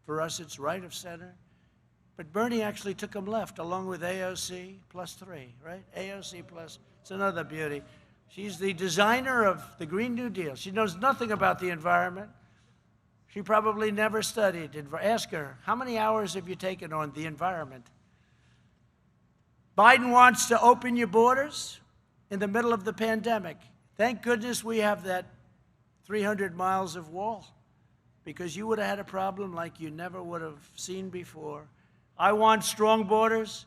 For us, it's right of center. But Bernie actually took him left, along with AOC +3, right? AOC plus, it's another beauty. She's the designer of the Green New Deal. She knows nothing about the environment. She probably never studied. Ask her, how many hours have you taken on the environment? Biden wants to open your borders in the middle of the pandemic. Thank goodness we have that 300 miles of wall, because you would have had a problem like you never would have seen before. I want strong borders,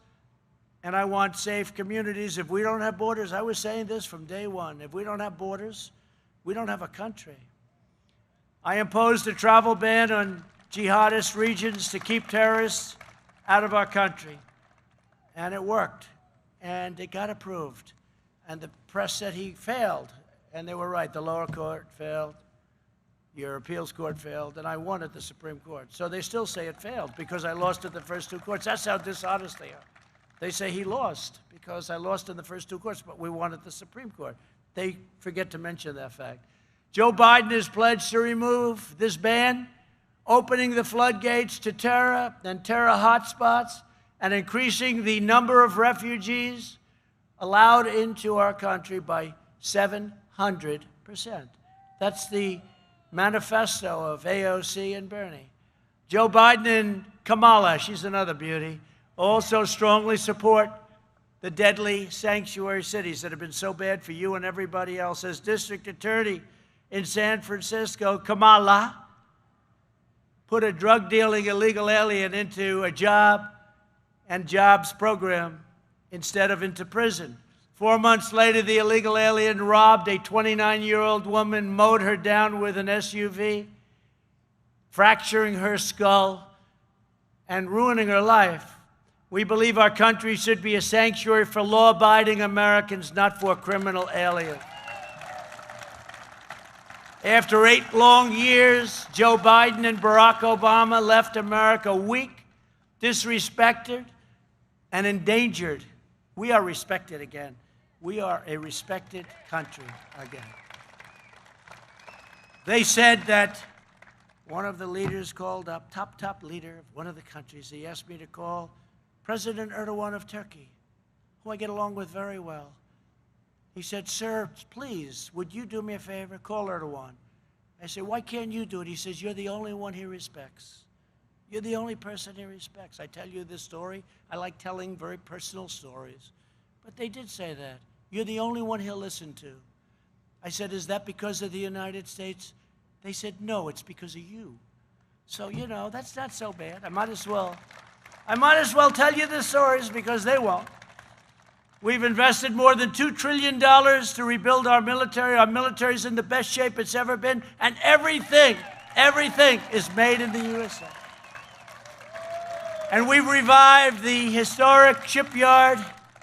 and I want safe communities. If we don't have borders, I was saying this from day one, if we don't have borders, we don't have a country. I imposed a travel ban on jihadist regions to keep terrorists out of our country. And it worked. And it got approved. And the press said he failed. And they were right. The lower court failed. Your appeals court failed. And I won at the Supreme Court. So they still say it failed because I lost at the first two courts. That's how dishonest they are. They say he lost because I lost in the first two courts, but we won at the Supreme Court. They forget to mention that fact. Joe Biden has pledged to remove this ban, opening the floodgates to terror and terror hotspots, and increasing the number of refugees allowed into our country by 700%. That's the manifesto of AOC and Bernie. Joe Biden and Kamala, she's another beauty, also strongly support the deadly sanctuary cities that have been so bad for you and everybody else. As district attorney in San Francisco, Kamala put a drug-dealing illegal alien into a job and jobs program instead of into prison. 4 months later, the illegal alien robbed a 29-year-old woman, mowed her down with an SUV, fracturing her skull and ruining her life. We believe our country should be a sanctuary for law-abiding Americans, not for criminal aliens. After 8 long years, Joe Biden and Barack Obama left America weak, disrespected, and endangered. We are respected again. We are a respected country again. They said that one of the leaders called up, top leader of one of the countries, he asked me to call President Erdogan of Turkey, who I get along with very well. He said, sir, please, would you do me a favor? Call Erdogan. I said, why can't you do it? He says, you're the only one he respects. You're the only person he respects. I tell you this story. I like telling very personal stories. But they did say that. You're the only one he'll listen to. I said, is that because of the United States? They said, no, it's because of you. So, you know, that's not so bad. I might as well tell you the stories because they won't. We've invested more than $2 trillion to rebuild our military. Our military's in the best shape it's ever been, and everything is made in the USA. And we've revived the historic shipyard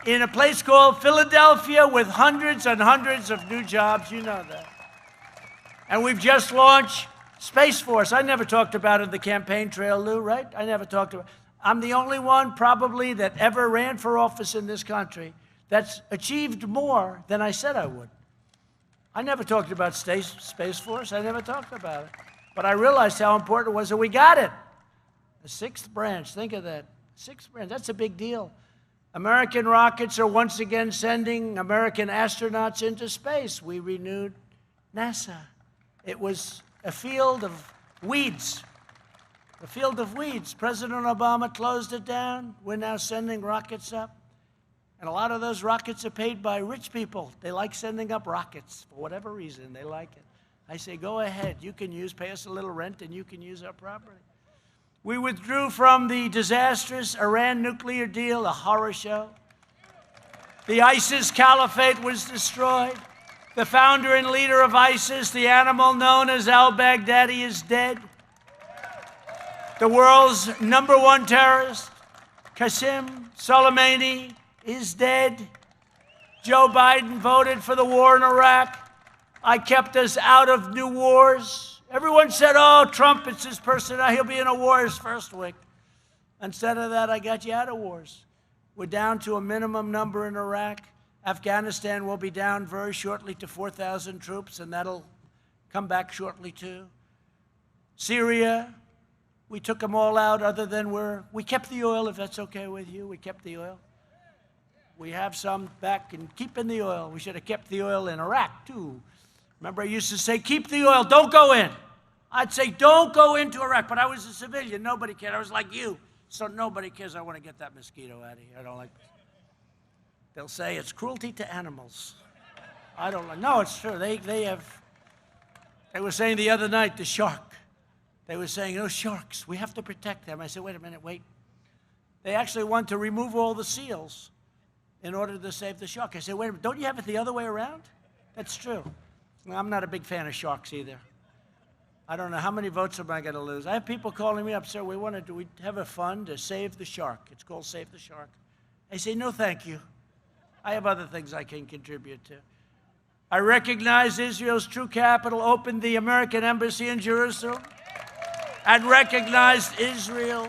in a place called Philadelphia with hundreds and hundreds of new jobs. You know that. And we've just launched Space Force. I never talked about it in the campaign trail, Lou, right? I never talked about it. I'm the only one probably that ever ran for office in this country that's achieved more than I said I would. I never talked about Space Force. I never talked about it. But I realized how important it was, and we got it. The sixth branch, think of that. Sixth branch, that's a big deal. American rockets are once again sending American astronauts into space. We renewed NASA. It was a field of weeds. A field of weeds. President Obama closed it down. We're now sending rockets up. And a lot of those rockets are paid by rich people. They like sending up rockets for whatever reason. They like it. I say, go ahead. You can pay us a little rent, and you can use our property. We withdrew from the disastrous Iran nuclear deal, a horror show. The ISIS caliphate was destroyed. The founder and leader of ISIS, the animal known as al-Baghdadi, is dead. The world's #1 terrorist, Qasem Soleimani, is dead. Joe Biden voted for the war in Iraq. I kept us out of new wars. Everyone said, oh, Trump, it's his personality. He'll be in a war his first week. Instead of that, I got you out of wars. We're down to a minimum number in Iraq. Afghanistan will be down very shortly to 4,000 troops, and that'll come back shortly too. Syria, we took them all out other than we kept the oil, if that's okay with you. We kept the oil. We have some back and keeping the oil. We should have kept the oil in Iraq too. Remember, I used to say, keep the oil, don't go in. I'd say, don't go into Iraq, but I was a civilian. Nobody cared. I was like you, so nobody cares. I want to get that mosquito out of here. I don't like this. They'll say it's cruelty to animals. I don't like. No, it's true. They were saying the other night, the shark. They were saying, oh, sharks, we have to protect them. I said, wait a minute, wait. They actually want to remove all the seals in order to save the shark. I said, wait a minute, don't you have it the other way around? That's true. I'm not a big fan of sharks either. I don't know how many votes am I going to lose. I have people calling me up, sir, we have a fund to save the shark. It's called Save the Shark. I say, no, thank you. I have other things I can contribute to. I recognize Israel's true capital, opened the American embassy in Jerusalem, and recognized Israel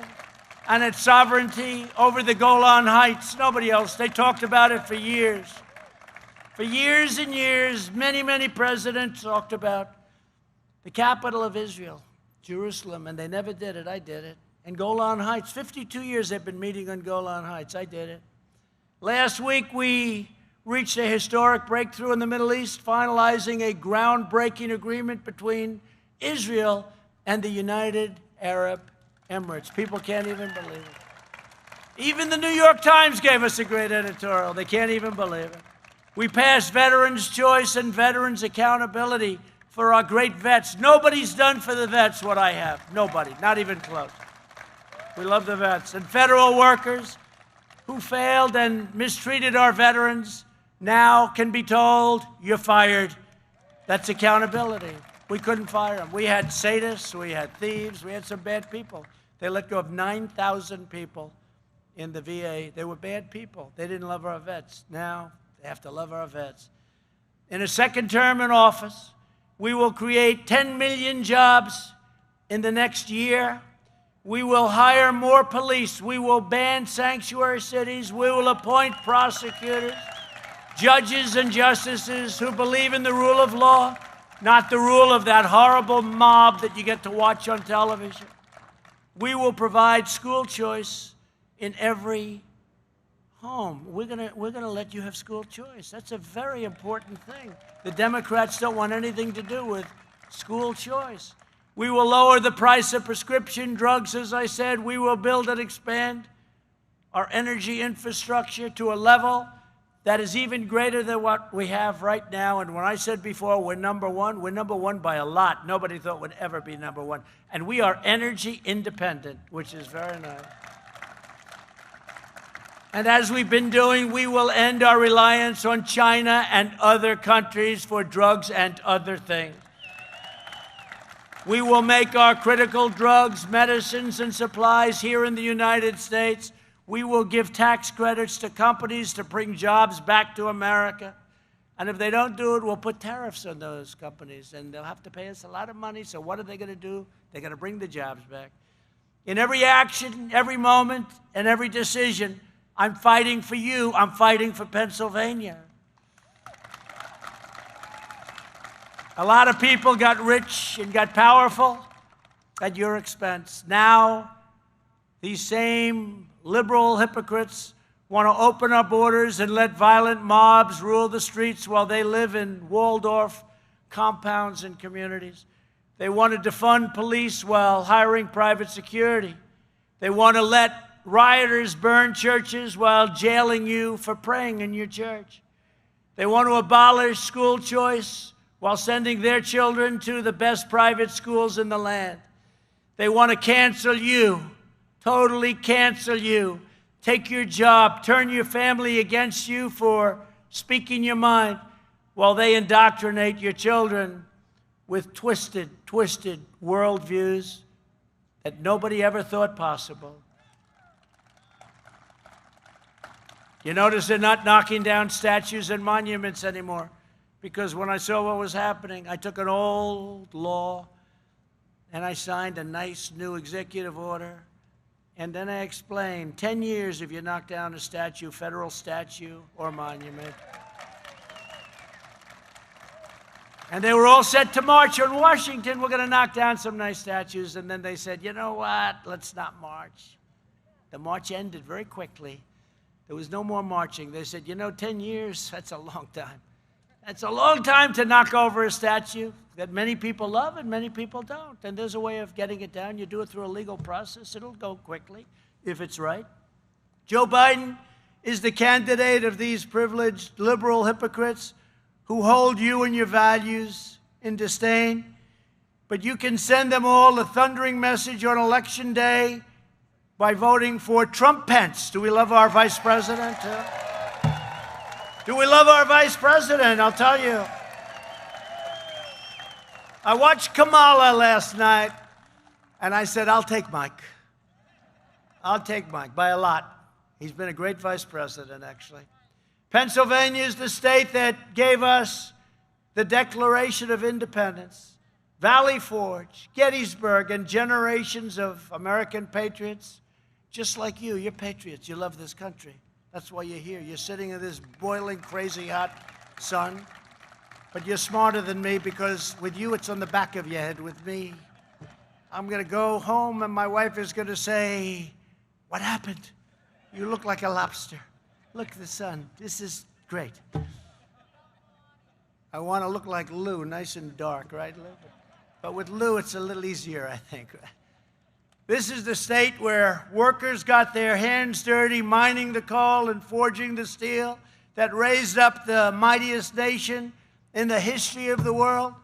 and its sovereignty over the Golan Heights. Nobody else. They talked about it for years. For years and years, many, many presidents talked about the capital of Israel, Jerusalem, and they never did it. I did it. And Golan Heights, 52 years they've been meeting on Golan Heights. I did it. Last week, we reached a historic breakthrough in the Middle East, finalizing a groundbreaking agreement between Israel and the United Arab Emirates. People can't even believe it. Even the New York Times gave us a great editorial. They can't even believe it. We passed Veterans' Choice and Veterans' Accountability for our great vets. Nobody's done for the vets what I have. Nobody, not even close. We love the vets. And federal workers who failed and mistreated our veterans now can be told, you're fired. That's accountability. We couldn't fire them. We had sadists, we had thieves, we had some bad people. They let go of 9,000 people in the VA. They were bad people. They didn't love our vets. Now they have to love our vets. In a second term in office, we will create 10 million jobs in the next year. We will hire more police. We will ban sanctuary cities. We will appoint prosecutors, judges, and justices who believe in the rule of law, not the rule of that horrible mob that you get to watch on television. We will provide school choice in every home. We're gonna let you have school choice. That's a very important thing. The Democrats don't want anything to do with school choice. We will lower the price of prescription drugs, as I said. We will build and expand our energy infrastructure to a level that is even greater than what we have right now. And when I said before, we're number one by a lot. Nobody thought we'd ever be number one. And we are energy independent, which is very nice. And as we've been doing, we will end our reliance on China and other countries for drugs and other things. We will make our critical drugs, medicines, and supplies here in the United States. We will give tax credits to companies to bring jobs back to America. And if they don't do it, we'll put tariffs on those companies, and they'll have to pay us a lot of money. So what are they going to do? They're going to bring the jobs back. In every action, every moment, and every decision, I'm fighting for you. I'm fighting for Pennsylvania. A lot of people got rich and got powerful at your expense. Now, these same liberal hypocrites want to open up borders and let violent mobs rule the streets while they live in Waldorf compounds and communities. They want to defund police while hiring private security. They want to let rioters burn churches while jailing you for praying in your church. They want to abolish school choice while sending their children to the best private schools in the land. They want to cancel you, totally cancel you, take your job, turn your family against you for speaking your mind, while they indoctrinate your children with twisted worldviews that nobody ever thought possible. You notice they're not knocking down statues and monuments anymore, because when I saw what was happening, I took an old law and I signed a nice new executive order, and then I explained 10 years if you knock down a statue, federal statue or monument. And they were all set to march on Washington. We're going to knock down some nice statues. And then they said, you know what? Let's not march. The march ended very quickly. There was no more marching. They said, 10 years, that's a long time. That's a long time to knock over a statue that many people love and many people don't. And there's a way of getting it down. You do it through a legal process. It'll go quickly if it's right. Joe Biden is the candidate of these privileged liberal hypocrites who hold you and your values in disdain. But you can send them all a thundering message on Election Day by voting for Trump Pence. Do we love our vice president? Do we love our vice president? I'll tell you. I watched Kamala last night, and I said, I'll take Mike. I'll take Mike by a lot. He's been a great vice president, actually. Pennsylvania is the state that gave us the Declaration of Independence, Valley Forge, Gettysburg, and generations of American patriots, just like you. You're patriots. You love this country. That's why you're here. You're sitting in this boiling, crazy hot sun. But you're smarter than me, because with you, it's on the back of your head. With me, I'm going to go home, and my wife is going to say, what happened? You look like a lobster. Look at the sun. This is great. I want to look like Lou, nice and dark, right, Lou? But with Lou, it's a little easier, I think. This is the state where workers got their hands dirty mining the coal and forging the steel that raised up the mightiest nation in the history of the world.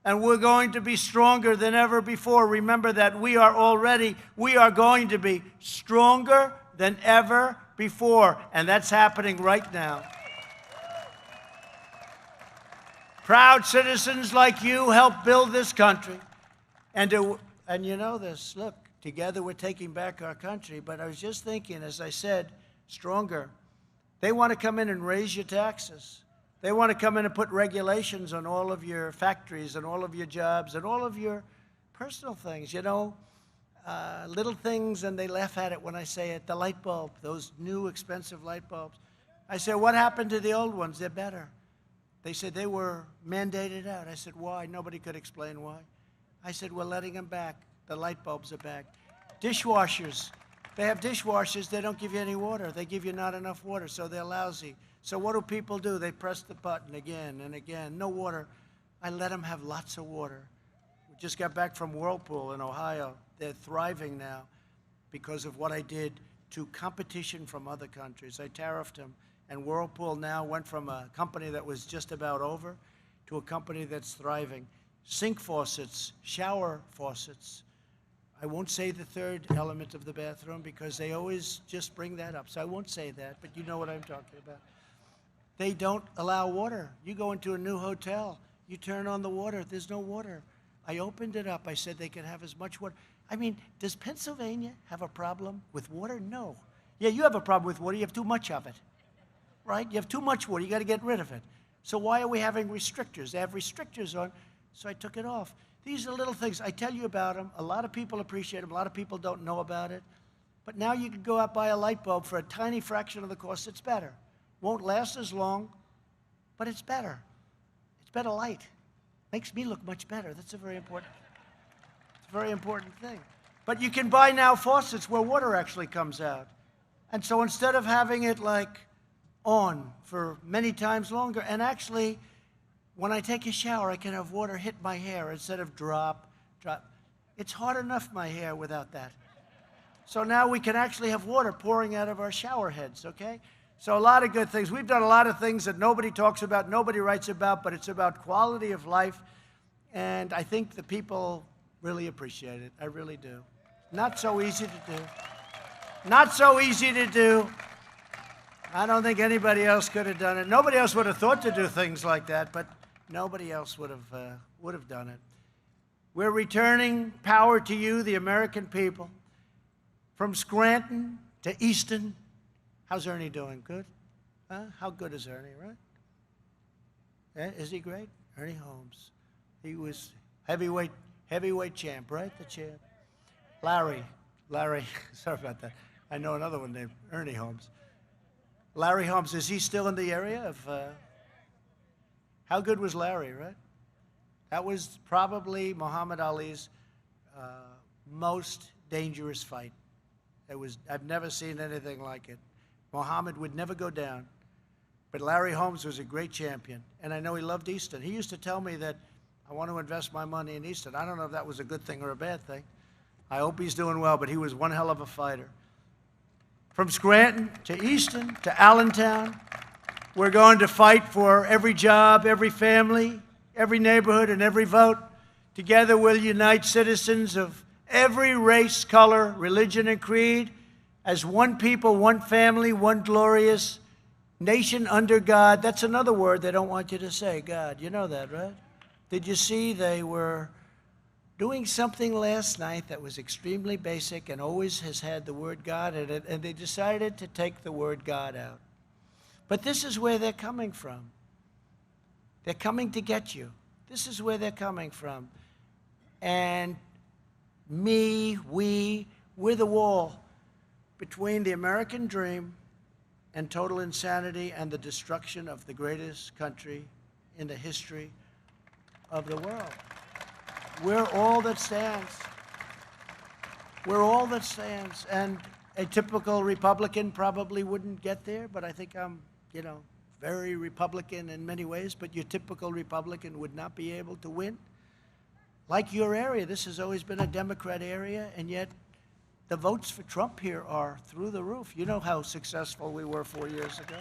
And we're going to be stronger than ever before. Remember that we are going to be stronger than ever before, and that's happening right now. Proud citizens like you help build this country. And you know this, look, together we're taking back our country. But I was just thinking, as I said, stronger. They want to come in and raise your taxes. They want to come in and put regulations on all of your factories and all of your jobs and all of your personal things, little things, and they laugh at it when I say it. The light bulb, those new expensive light bulbs. I said, what happened to the old ones? They're better. They said they were mandated out. I said, why? Nobody could explain why. I said, we're letting them back. The light bulbs are back. Dishwashers. They have dishwashers. They don't give you any water. They give you not enough water, so they're lousy. So what do people do? They press the button again and again. No water. I let them have lots of water. We just got back from Whirlpool in Ohio. They're thriving now because of what I did to competition from other countries. I tariffed them, and Whirlpool now went from a company that was just about over to a company that's thriving. Sink faucets, shower faucets. I won't say the third element of the bathroom because they always just bring that up. So I won't say that, but you know what I'm talking about. They don't allow water. You go into a new hotel, you turn on the water, there's no water. I opened it up. I said they can have as much water. I mean, does Pennsylvania have a problem with water? No. Yeah, you have a problem with water. You have too much of it, right? You have too much water. You got to get rid of it. So why are we having restrictors? They have restrictors on, so I took it off. These are little things. I tell you about them. A lot of people appreciate them. A lot of people don't know about it. But now you can go out and buy a light bulb for a tiny fraction of the cost. It's better. Won't last as long, but it's better. It's better light. Makes me look much better. That's a very important thing. But you can buy now faucets where water actually comes out. And so instead of having it like on for many times longer, and actually when I take a shower, I can have water hit my hair instead of drop. It's hard enough, my hair, without that. So now we can actually have water pouring out of our shower heads, okay? So a lot of good things. We've done a lot of things that nobody talks about, nobody writes about, but it's about quality of life. And I think the people really appreciate it. I really do. Not so easy to do. Not so easy to do. I don't think anybody else could have done it. Nobody else would have thought to do things like that, but nobody else would have done it. We're returning power to you, the American people. From Scranton to Easton. How's Ernie doing? Good? Huh? How good is Ernie, right? Yeah, is he great? Ernie Holmes. He was heavyweight champ, right? The champ. Larry, sorry about that. I know another one named Ernie Holmes. Larry Holmes, is he still in the area of, how good was Larry, right? That was probably Muhammad Ali's most dangerous fight. I've never seen anything like it. Muhammad would never go down. But Larry Holmes was a great champion. And I know he loved Easton. He used to tell me that I want to invest my money in Easton. I don't know if that was a good thing or a bad thing. I hope he's doing well, but he was one hell of a fighter. From Scranton to Easton to Allentown, we're going to fight for every job, every family, every neighborhood, and every vote. Together we'll unite citizens of every race, color, religion, and creed as one people, one family, one glorious nation under God. That's another word they don't want you to say, God. You know that, right? Did you see they were doing something last night that was extremely basic and always has had the word God in it, and they decided to take the word God out. But this is where they're coming from. They're coming to get you. This is where they're coming from. And we're the wall between the American dream and total insanity and the destruction of the greatest country in the history of the world. We're all that stands. We're all that stands. And a typical Republican probably wouldn't get there, but I think I'm, very Republican in many ways, but your typical Republican would not be able to win. Like your area, this has always been a Democrat area, and yet the votes for Trump here are through the roof. You know how successful we were 4 years ago.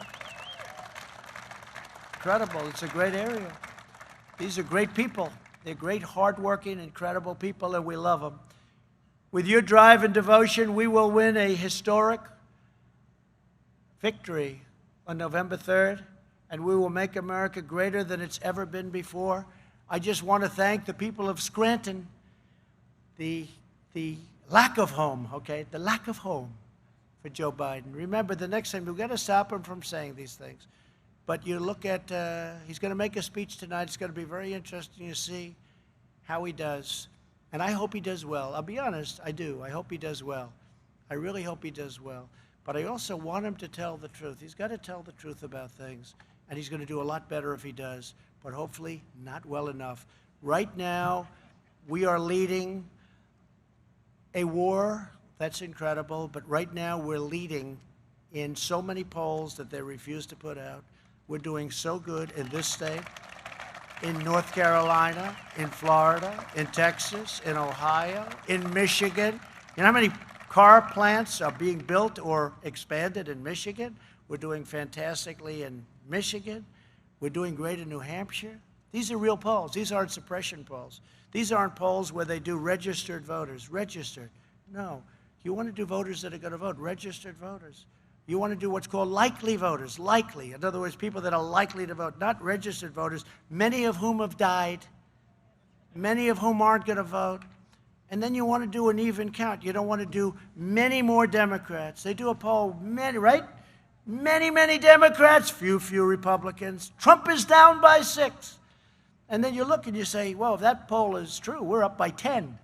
Incredible. It's a great area. These are great people. They're great, hardworking, incredible people, and we love them. With your drive and devotion, we will win a historic victory on November 3rd, and we will make America greater than it's ever been before. I just want to thank the people of Scranton, the lack of home, okay, the lack of home for Joe Biden. Remember, the next time, we've got to stop him from saying these things. But you look at, he's going to make a speech tonight. It's going to be very interesting to see how he does. And I hope he does well. I'll be honest, I do. I hope he does well. I really hope he does well. But I also want him to tell the truth. He's got to tell the truth about things. And he's going to do a lot better if he does. But hopefully not well enough. Right now, we are leading a war that's incredible. But right now, we're leading in so many polls that they refuse to put out. We're doing so good in this state, in North Carolina, in Florida, in Texas, in Ohio, in Michigan. You know how many car plants are being built or expanded in Michigan? We're doing fantastically in Michigan. We're doing great in New Hampshire. These are real polls. These aren't suppression polls. These aren't polls where they do registered voters. Registered. No. You want to do voters that are going to vote. Registered voters. You want to do what's called likely voters, likely. In other words, people that are likely to vote, not registered voters, many of whom have died, many of whom aren't going to vote. And then you want to do an even count. You don't want to do many more Democrats. They do a poll, many, right? Many Democrats, few Republicans. Trump is down by 6. And then you look and you say, well, if that poll is true, we're up by 10.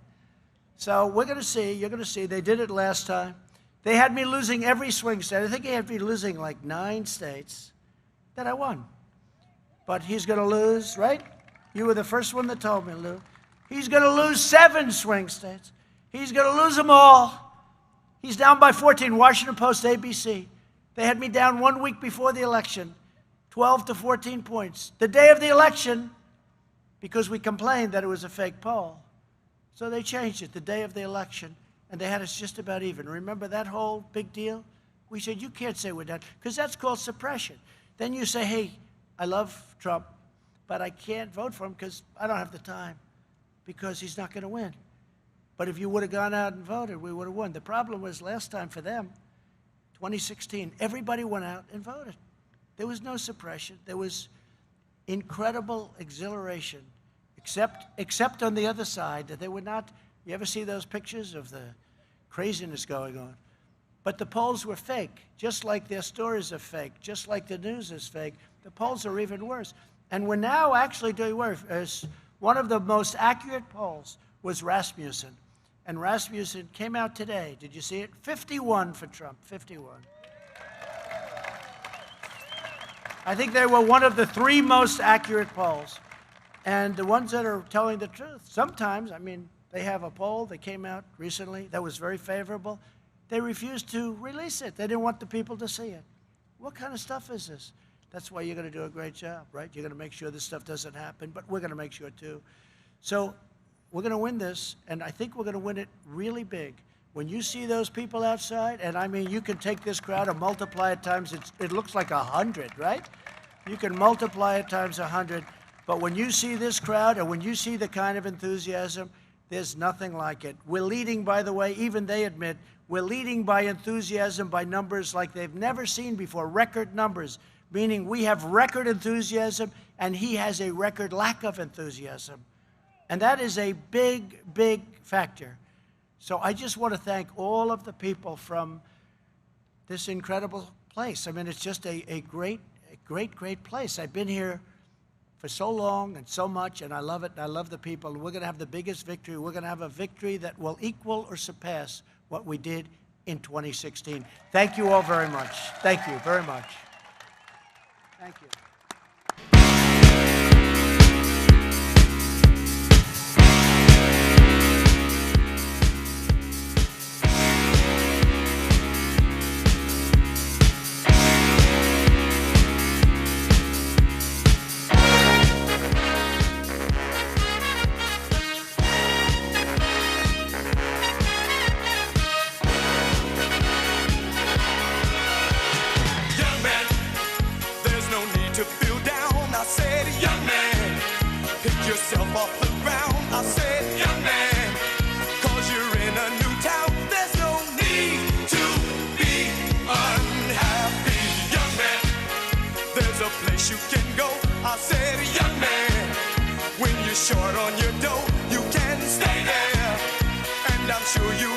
So we're going to see, you're going to see. They did it last time. They had me losing every swing state. I think they had me losing like 9 states. Then I won. But he's going to lose, right? You were the first one that told me, Lou. He's going to lose 7 swing states. He's going to lose them all. He's down by 14. Washington Post, ABC. They had me down 1 week before the election, 12 to 14 points. The day of the election, because we complained that it was a fake poll. So they changed it the day of the election, and they had us just about even. Remember that whole big deal? We said, you can't say we're done, because that's called suppression. Then you say, hey, I love Trump, but I can't vote for him because I don't have the time, because he's not going to win. But if you would have gone out and voted, we would have won. The problem was last time for them, 2016, everybody went out and voted. There was no suppression. There was incredible exhilaration, except on the other side, that they would not. You ever see those pictures of the craziness going on? But the polls were fake, just like their stories are fake, just like the news is fake. The polls are even worse. And we're now actually doing worse. As one of the most accurate polls was Rasmussen. And Rasmussen came out today. Did you see it? 51 for Trump, 51. I think they were one of the 3 most accurate polls. And the ones that are telling the truth, sometimes, I mean, they have a poll that came out recently that was very favorable. They refused to release it. They didn't want the people to see it. What kind of stuff is this? That's why you're going to do a great job, right? You're going to make sure this stuff doesn't happen, but we're going to make sure too. So we're going to win this, and I think we're going to win it really big. When you see those people outside, and I mean, you can take this crowd and multiply it times, it looks like 100, right? You can multiply it times 100, but when you see this crowd, and when you see the kind of enthusiasm, there's nothing like it. We're leading, by the way, even they admit, we're leading by enthusiasm, by numbers like they've never seen before, record numbers, meaning we have record enthusiasm, and he has a record lack of enthusiasm. And that is a big, big factor. So I just want to thank all of the people from this incredible place. I mean, it's just a great, great place. I've been here for so long and so much, and I love it, and I love the people. We're going to have the biggest victory. We're going to have a victory that will equal or surpass what we did in 2016. Thank you all very much. Thank you very much. Thank you. Short on your dough, you can stay there, and I'm sure you